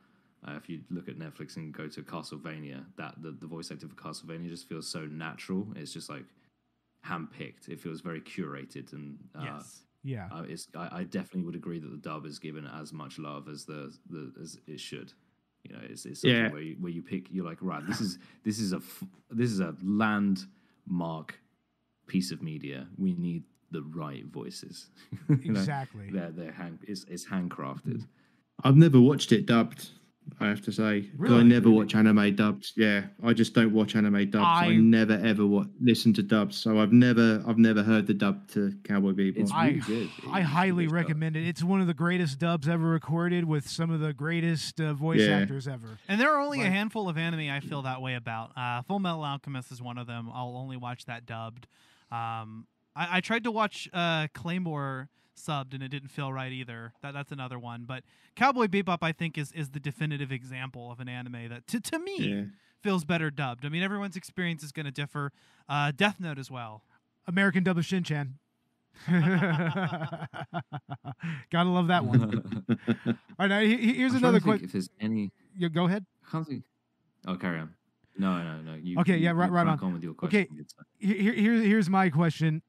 if you look at Netflix and go to Castlevania, that the voice acting for Castlevania just feels so natural. It's just like handpicked. It feels very curated, and yes. Yeah. I definitely would agree that the dub is given as much love as as it should. It's something where you pick. You're like, right, this is a landmark piece of media. We need the right voices. Exactly. It's handcrafted. I've never watched it dubbed, I have to say. Really? I never watch anime dubbed. Yeah, I just don't watch anime dubbed. I never ever listen to dubs. So I've never heard the dub to Cowboy Bebop. It's really good. I highly recommend it. It's one of the greatest dubs ever recorded with some of the greatest voice actors ever. And there are only a handful of anime I feel that way about. Full Metal Alchemist is one of them. I'll only watch that dubbed. I tried to watch Claymore subbed, and it didn't feel right either. That's another one. But Cowboy Bebop, I think, is the definitive example of an anime that, to me, feels better dubbed. I mean, everyone's experience is going to differ. Death Note as well. American dub of Shin-Chan. Gotta love that one. All right, here's another question. If there's any... Yeah, go ahead. I can't think... Oh, carry on. No. Right on. With your question. Okay, here's my question.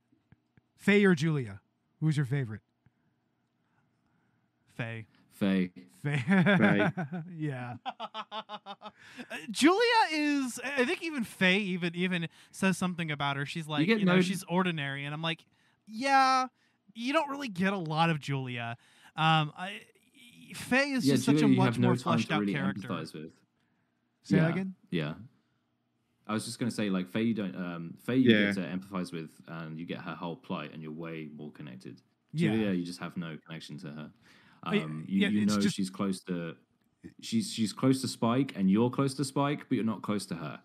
Faye or Julia? Who's your favorite? Faye. Yeah. Julia is. I think even Faye even says something about her. She's like, she's ordinary, and I'm like, yeah. You don't really get a lot of Julia. Faye is just Julia, such a much more no fleshed out really character. Empathize with. Say that again? Yeah. I was just going to say, like, Faye, you don't. Faye, you get to empathize with, and you get her whole plight, and you're way more connected. Julia, you just have no connection to her. You know she's close to. She's close to Spike, and you're close to Spike, but you're not close to her.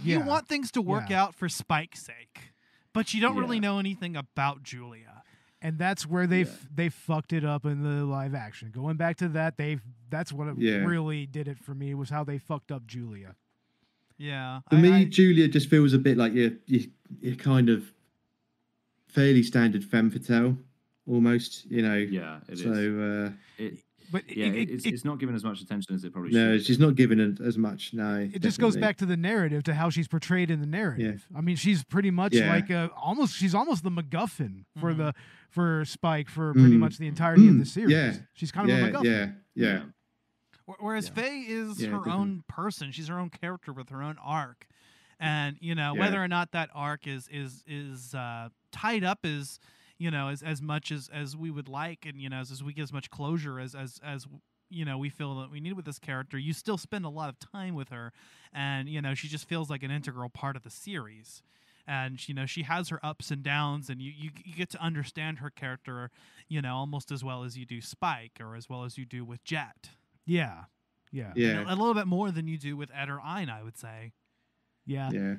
You want things to work out for Spike's sake, but you don't really know anything about Julia. And that's where they fucked it up in the live action. Going back to that, that's what really did it for me, was how they fucked up Julia. Yeah. For me, Julia just feels a bit like you're kind of fairly standard femme fatale, almost, Yeah, it is. It's not given as much attention as it probably should. No, she's not given it as much. No, it just goes back to the narrative, to how she's portrayed in the narrative. I mean, she's pretty much like she's almost the MacGuffin for Spike for pretty much the entirety of the series. Yeah. She's kind of a MacGuffin. Yeah. Whereas Faye is her own person. She's her own character with her own arc. And, whether or not that arc is tied up as much as we would like, and, as we get as much closure as we feel that we need with this character, you still spend a lot of time with her, and she just feels like an integral part of the series. And she has her ups and downs, and you get to understand her character, almost as well as you do Spike, or as well as you do with Jet. Yeah. A little bit more than you do with Ed or Ein, I would say. Yeah.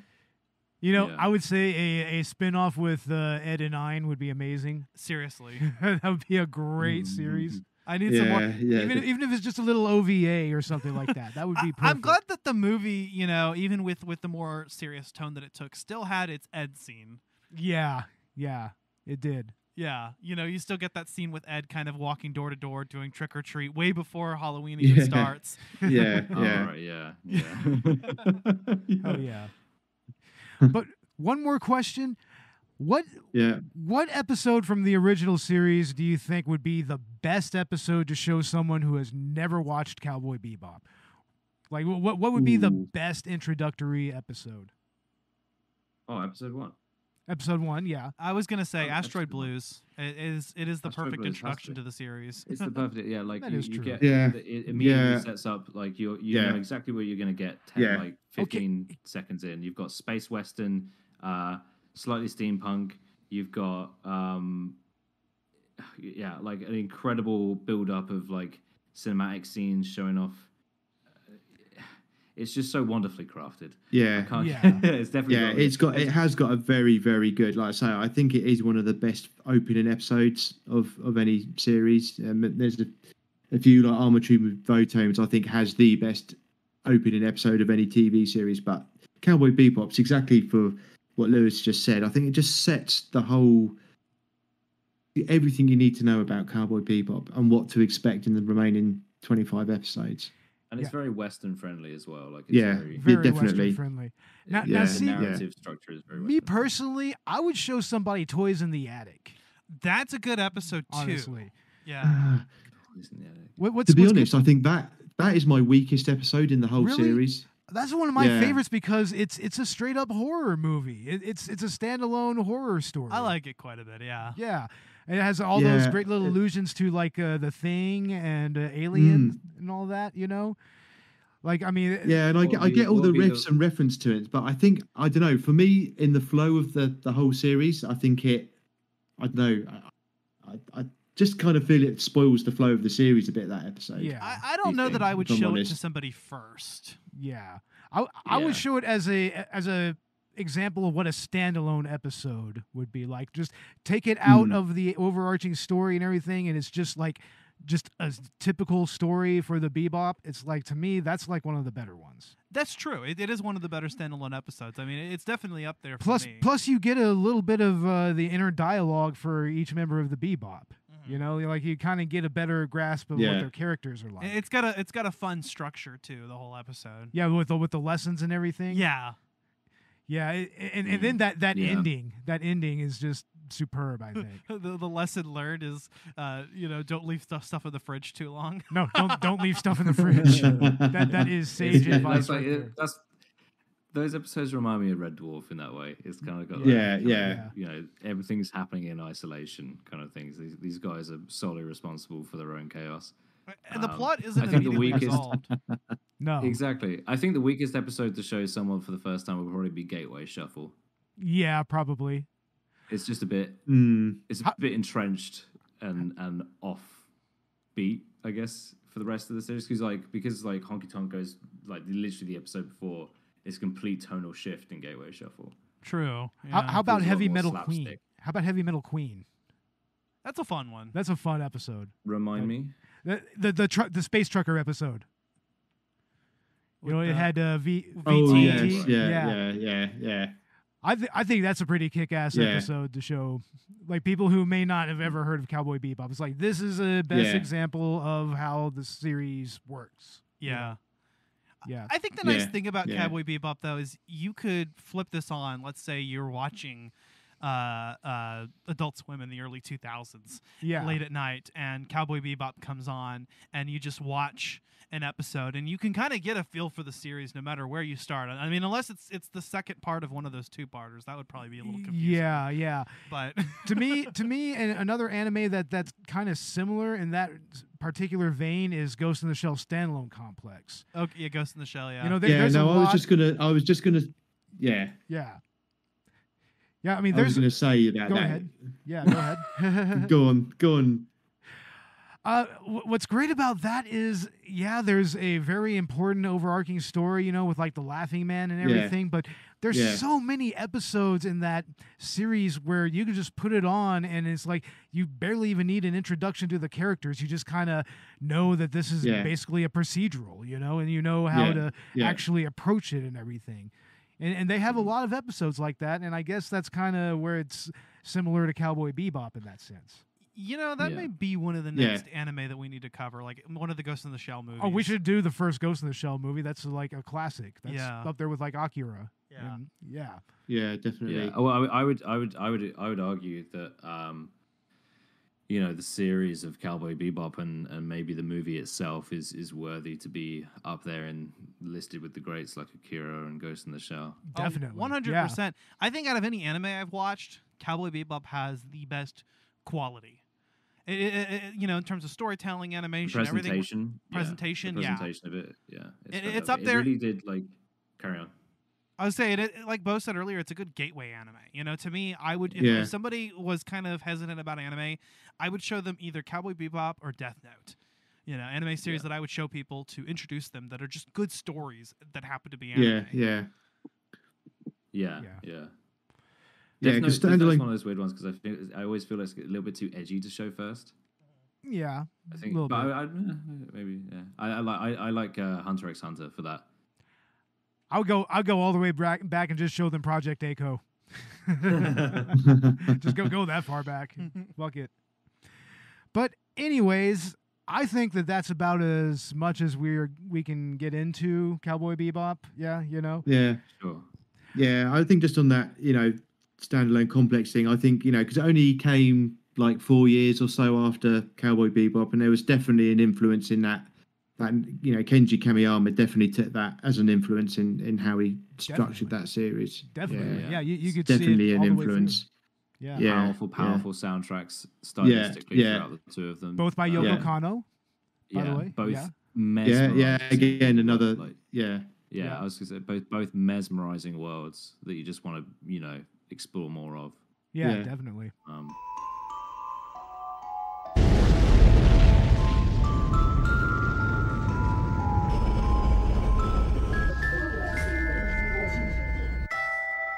I would say a spin-off with Ed and Ein would be amazing. Seriously. That would be a great series. I need some more, even if it's just a little OVA or something like that. That would be perfect. I'm glad that the movie, even with the more serious tone that it took, still had its Ed scene. Yeah, it did. Yeah, you still get that scene with Ed kind of walking door to door doing trick or treat way before Halloween even starts. Yeah. Right, yeah. Oh yeah. But one more question. What episode from the original series do you think would be the best episode to show someone who has never watched Cowboy Bebop? Like, what would be the best introductory episode? Oh, episode 1. Episode 1, yeah. I was gonna say Asteroid Blues. It is the perfect introduction to the series. It's the perfect, like That you is true. get. Yeah. It immediately sets up like you Yeah. know exactly what you're gonna get. 15 seconds in, you've got space western, slightly steampunk. You've got like an incredible build up of like cinematic scenes showing off. It's just so wonderfully crafted. Yeah. It's definitely it has got a very, very good. Like I say, I think it is one of the best opening episodes of any series. There's a few like Armature with Votones, I think, has the best opening episode of any TV series. But Cowboy Bebop's exactly for what Lewis just said. I think it just sets the whole everything you need to know about Cowboy Bebop and what to expect in the remaining 25 episodes. And it's very Western friendly as well. Like it's very definitely Western friendly. Now, the see, narrative structure is very me Western. personally, I would show somebody Toys in the Attic. That's a good episode too. Honestly, yeah. What's to be what's honest, good? I think that is my weakest episode in the whole Really? series. That's one of my favorites because it's a straight up horror movie. It's a standalone horror story. I like it quite a bit. Yeah. Yeah. It has all those great little allusions to like The Thing and Alien and all that, Like, I mean, and I get all the riffs and reference to it, but I think, I don't know, for me, in the flow of the whole series, I think I don't know, I just kind of feel it spoils the flow of the series a bit, that episode. Yeah. I don't know that I would show it to somebody first. Yeah. I would show it as a example of what a standalone episode would be like. Just take it out of the overarching story and everything, and it's just a typical story for the Bebop. It's like, to me, that's like one of the better ones. That's true. It is one of the better standalone episodes. I mean, it's definitely up there for me. Plus, you get a little bit of the inner dialogue for each member of the Bebop. Like you kind of get a better grasp of what their characters are like. It's got a fun structure too. The whole episode. Yeah, with the lessons and everything. Yeah. Yeah, and then that ending is just superb, I think. The lesson learned is, don't leave stuff in the fridge too long. No, don't leave stuff in the fridge. that is sage advice. Those episodes remind me of Red Dwarf in that way. It's kind of got everything's happening in isolation kind of things. These guys are solely responsible for their own chaos. And the plot isn't immediately resolved. No. Exactly. I think the weakest episode to show someone for the first time would probably be Gateway Shuffle. Yeah, probably. It's just a bit it's a bit entrenched and off beat, I guess, for the rest of the series. Because Honky Tonk goes literally the episode before, it's a complete tonal shift in Gateway Shuffle. True. Yeah. How about Heavy Metal slapstick. Queen? How about Heavy Metal Queen? That's a fun one. That's a fun episode. Remind me. The space trucker episode. It had VTT. Oh, yeah. I think that's a pretty kick-ass episode to show, like, people who may not have ever heard of Cowboy Bebop. It's like, this is a best example of how the series works. Yeah. Yeah. I think the nice thing about Cowboy Bebop, though, is you could flip this on. Let's say you're watching Adult Swim in the early 2000s late at night, and Cowboy Bebop comes on, and you just watch an episode, and you can kind of get a feel for the series no matter where you start. I mean, unless it's the second part of one of those two-parters, that would probably be a little confusing. Yeah. But to me, and another anime that's kind of similar in that particular vein is Ghost in the Shell standalone complex. Okay, yeah, Ghost in the Shell. Yeah. You know, I was just gonna. Yeah. Yeah. Yeah, I mean, I was going to say about Go that. ahead. Yeah, go ahead. Go on. What's great about that is, yeah, there's a very important overarching story, you know, with like the Laughing Man and everything, but there's so many episodes in that series where you can just put it on and it's like you barely even need an introduction to the characters. You just kind of know that this is basically a procedural, you know, and you know how to actually approach it and everything. And they have a lot of episodes like that, and I guess that's kind of where it's similar to Cowboy Bebop in that sense. You know, that may be one of the next anime that we need to cover, like one of the Ghost in the Shell movies. Oh, we should do the first Ghost in the Shell movie. That's like a classic. That's up there with like Akira. Yeah. Yeah, definitely. Yeah. Well, I would argue that you know, the series of Cowboy Bebop and maybe the movie itself is worthy to be up there and listed with the greats like Akira and Ghost in the Shell. Definitely. 100%. I think out of any anime I've watched, Cowboy Bebop has the best quality. You know, in terms of storytelling, animation, everything. Presentation, the presentation of it, it's up there. It really did, like, carry on. I was saying, like Bo said earlier, it's a good gateway anime. You know, to me, I would, if somebody was kind of hesitant about anime, I would show them either Cowboy Bebop or Death Note. You know, anime series that I would show people to introduce them that are just good stories that happen to be anime. Yeah. Because Death Note's one of those weird ones because I always feel like it's a little bit too edgy to show first. Yeah, I think, but maybe I like Hunter x Hunter for that. I'll go all the way back and just show them Project A-ko. Just go that far back. Fuck it. But anyways, I think that's about as much as we can get into Cowboy Bebop. Yeah, you know. Yeah, sure. Yeah, I think just on that, you know, standalone complex thing, I think, you know, because it only came like 4 years or so after Cowboy Bebop, and there was definitely an influence in that, you know, Kenji Kamiyama definitely took that as an influence in how he structured that series. Definitely, yeah. You could definitely see it an all influence. The way through. Yeah, powerful soundtracks stylistically throughout the two of them. Both by Yoko Kanno, by the way. Both again another I was gonna say both mesmerizing worlds that you just want to, you know, explore more of. Yeah, definitely.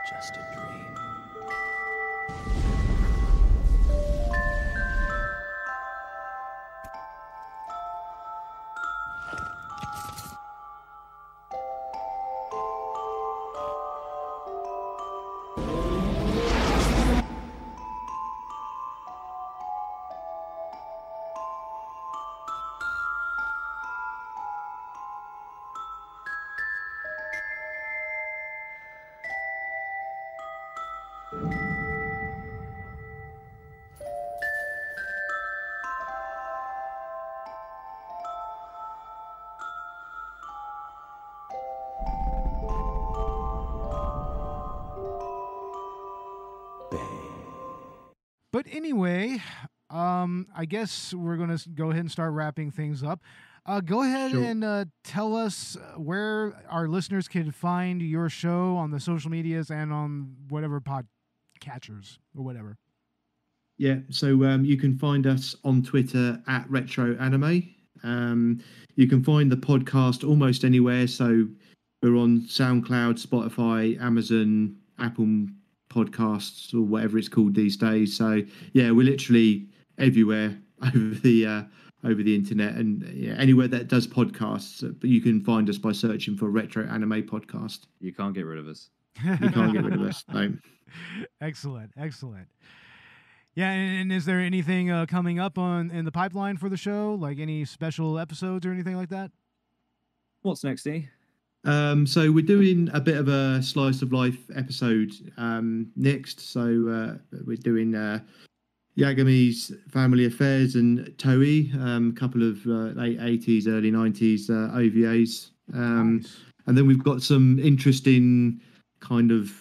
Just a dream. But anyway, I guess we're going to go ahead and start wrapping things up. Go ahead and tell us where our listeners can find your show on the social medias and on whatever podcatchers or whatever. Yeah, so you can find us on Twitter at Retro Anime. You can find the podcast almost anywhere. So we're on SoundCloud, Spotify, Amazon, Apple Podcasts, or whatever it's called these days. So yeah, we're literally everywhere over the internet, and anywhere that does podcasts. But you can find us by searching for Retro Anime Podcast. You can't get rid of us. You can't get rid of us. No. Excellent. Yeah, and is there anything coming up in the pipeline for the show, like any special episodes or anything like that? What's next, E? So we're doing a bit of a slice of life episode next. So we're doing Yagami's Family Affairs and Toei, a couple of late 80s, early 90s OVAs. Nice. And then we've got some interesting kind of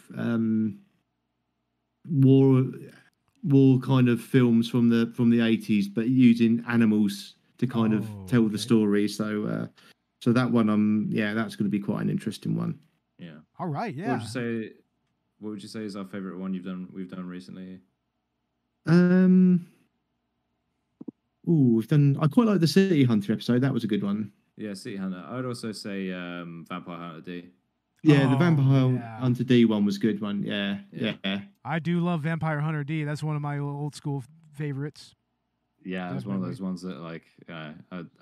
war kind of films from the 80s, but using animals to kind of tell the story. So so that one, that's going to be quite an interesting one. Yeah. All right. Yeah. What would you say is our favorite one we've done recently? We've done. I quite like the City Hunter episode. That was a good one. Yeah, City Hunter. I'd also say Vampire Hunter D. Yeah, the Vampire Hunter D one was a good one. Yeah. I do love Vampire Hunter D. That's one of my old school favorites. Yeah, it was one of those ones that I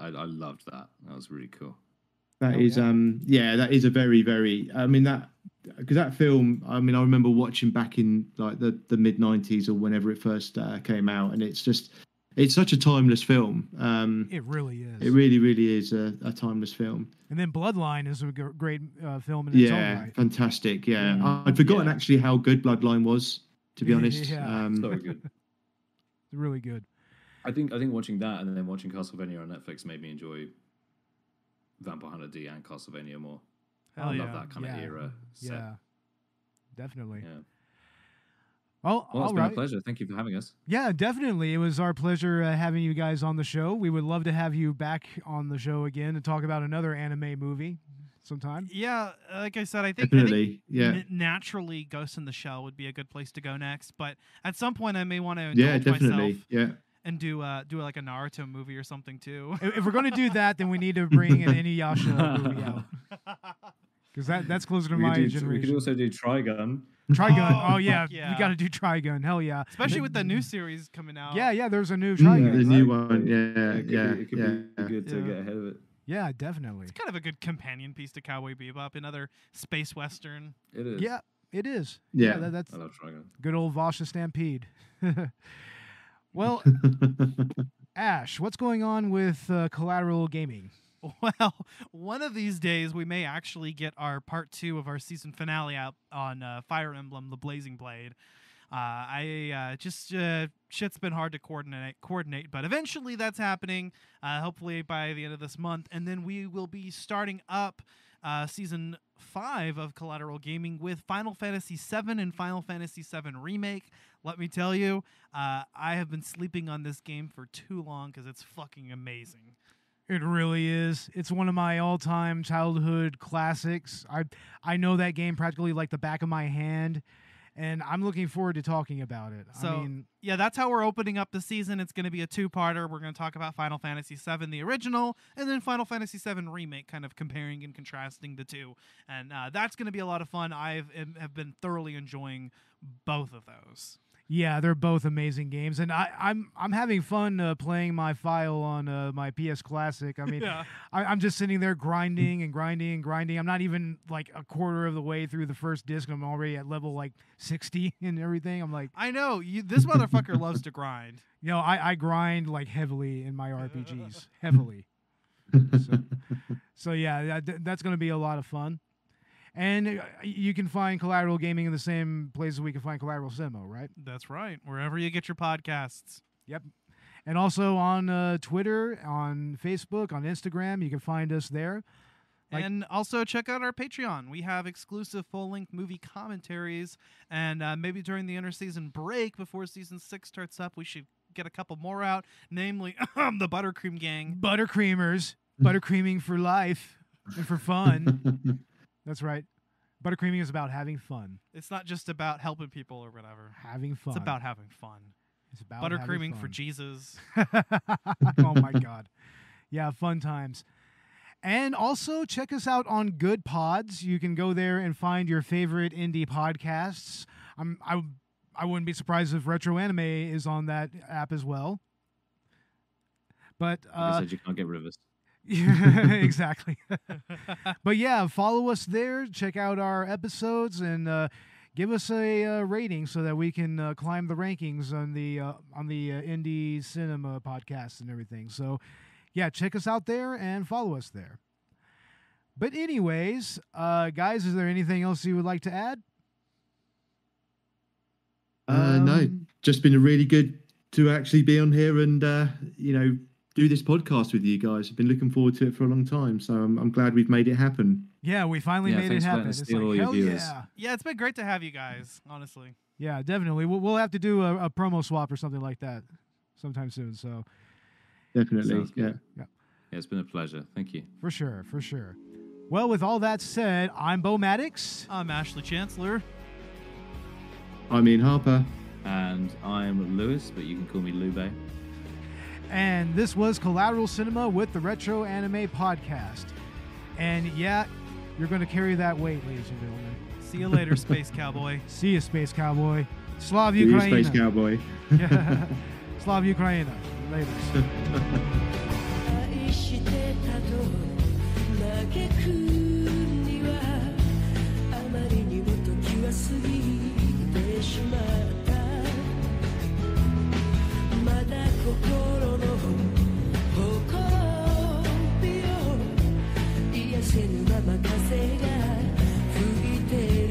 loved that. That was really cool. That that is a very, very. I mean because that film. I mean, I remember watching back in like the mid '90s or whenever it first came out, and it's such a timeless film. It really is. It really, really is a timeless film. And then Bloodline is a great film in its own right. Fantastic. Yeah, I'd forgotten actually how good Bloodline was. To be honest, so good. It's really good. I think watching that and then watching Castlevania on Netflix made me enjoy Vampire Hunter D and Castlevania more. I love that kind of era. Yeah, definitely. Yeah. Well, it's been a pleasure. Thank you for having us. Yeah, definitely. It was our pleasure having you guys on the show. We would love to have you back on the show again to talk about another anime movie sometime. Yeah, like I said, I think naturally Ghost in the Shell would be a good place to go next. But at some point, I may want to indulge myself. And do like a Naruto movie or something too. If we're going to do that, then we need to bring an Inuyasha movie out. Because that's closer to my generation. We could also do Trigun. Trigun. Oh yeah, we got to do Trigun. Hell yeah. Especially with the new series coming out. Yeah, there's a new Trigun. The new one. It could be good to get ahead of it. Yeah, definitely. It's kind of a good companion piece to Cowboy Bebop, another space western. It is. Yeah, it is. Yeah, that's I love Trigun. Good old Vasha Stampede. Well, Ash, what's going on with Collateral Gaming? Well, one of these days we may actually get our part 2 of our season finale out on Fire Emblem: The Blazing Blade. Shit's been hard to coordinate, but eventually that's happening. Hopefully by the end of this month, and then we will be starting up season 5 of Collateral Gaming with Final Fantasy VII and Final Fantasy VII Remake. Let me tell you, I have been sleeping on this game for too long because it's fucking amazing. It really is. It's one of my all-time childhood classics. I know that game practically like the back of my hand, and I'm looking forward to talking about it. So, yeah, that's how we're opening up the season. It's going to be a 2-parter. We're going to talk about Final Fantasy VII, the original, and then Final Fantasy VII Remake, kind of comparing and contrasting the two. And that's going to be a lot of fun. I have been thoroughly enjoying both of those. Yeah, they're both amazing games, and I'm having fun playing my file on my PS Classic. I mean, I'm just sitting there grinding and grinding and grinding. I'm not even like a quarter of the way through the first disc, and I'm already at level like 60 and everything. I'm like, I know this motherfucker loves to grind. You know, I grind like heavily in my RPGs, heavily. So yeah, that's going to be a lot of fun. And you can find Collateral Gaming in the same places we can find Collateral Cinema, right? That's right. Wherever you get your podcasts. Yep. And also on Twitter, on Facebook, on Instagram, you can find us there. And also check out our Patreon. We have exclusive full-length movie commentaries. And maybe during the interseason break, before Season 6 starts up, we should get a couple more out. Namely, the Buttercream Gang. Buttercreamers. Buttercreaming for life and for fun. That's right. Buttercreaming is about having fun. It's not just about helping people or whatever. Having fun. It's about having fun. It's about Buttercreaming for Jesus. Oh my God. Yeah, fun times. And also check us out on Good Pods. You can go there and find your favorite indie podcasts. I wouldn't be surprised if Retro Anime is on that app as well. But I said you can't get rid of us. Yeah, exactly. But yeah, follow us there. Check out our episodes and give us a rating so that we can climb the rankings on the indie cinema podcasts and everything. So yeah, check us out there and follow us there. But anyways, guys, is there anything else you would like to add? No, just been really good to actually be on here and do this podcast with you guys. I've been looking forward to it for a long time, so I'm glad we've made it happen. Yeah, we finally made it happen. It's like, hell yeah. Yeah, it's been great to have you guys, honestly. Yeah, definitely. We'll have to do a promo swap or something like that sometime soon. So definitely. Sounds Yeah. good. Yeah, it's been a pleasure. Thank you. For sure. Well, with all that said, I'm Bo Maddox. I'm Ashley Chancellor. I'm Ian Harper. And I'm Lewis, but you can call me Lube. And this was Collateral Cinema with the Retro Anime Podcast. And yeah, you're going to carry that weight, ladies and gentlemen. See you later, Space Cowboy. See you, Space Cowboy. Slav See you, Ukraina. Space Cowboy. Yeah. Slav Ukraina. Later. 愛してたと嘆くにはあまりにも時は過ぎてしまったまだ心のほこりを癒せぬまま風が吹いてる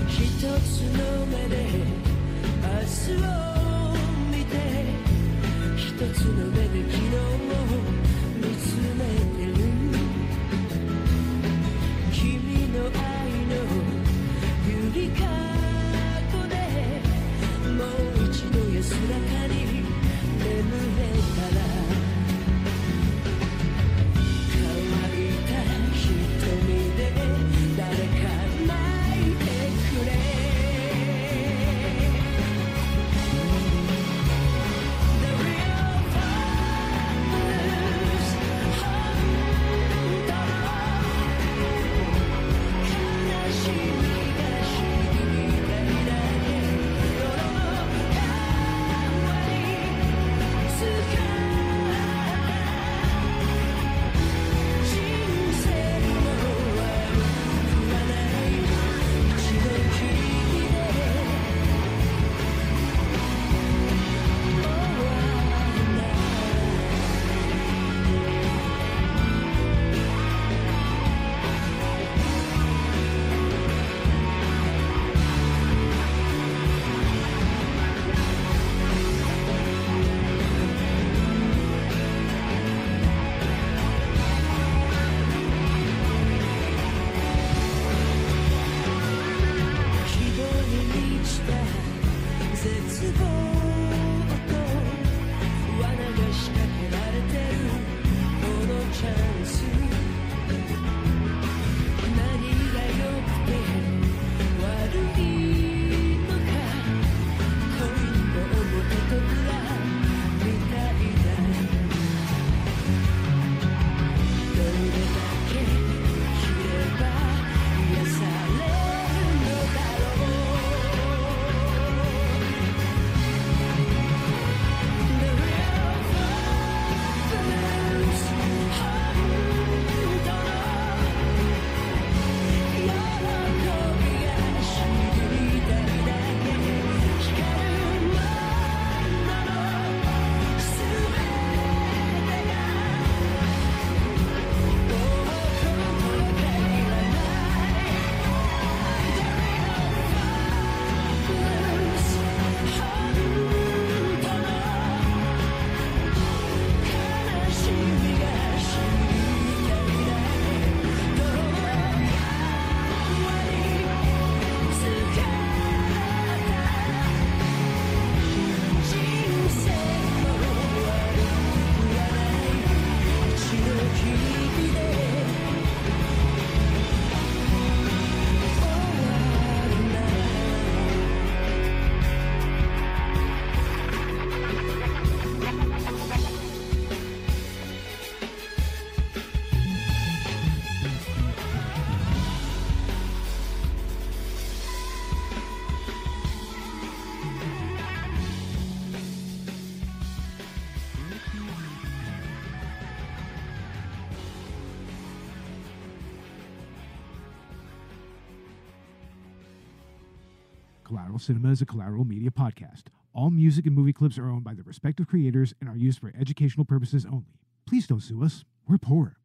一つの目で明日を見て一つの目で昨日を見つめてる君の愛のゆりかごでもう一度安らかに眠れたら乾いた瞳で誰か泣いてくれCollateral Cinema is a Collateral Media podcast. All music and movie clips are owned by their respective creators and are used for educational purposes only. Please don't sue us. We're poor.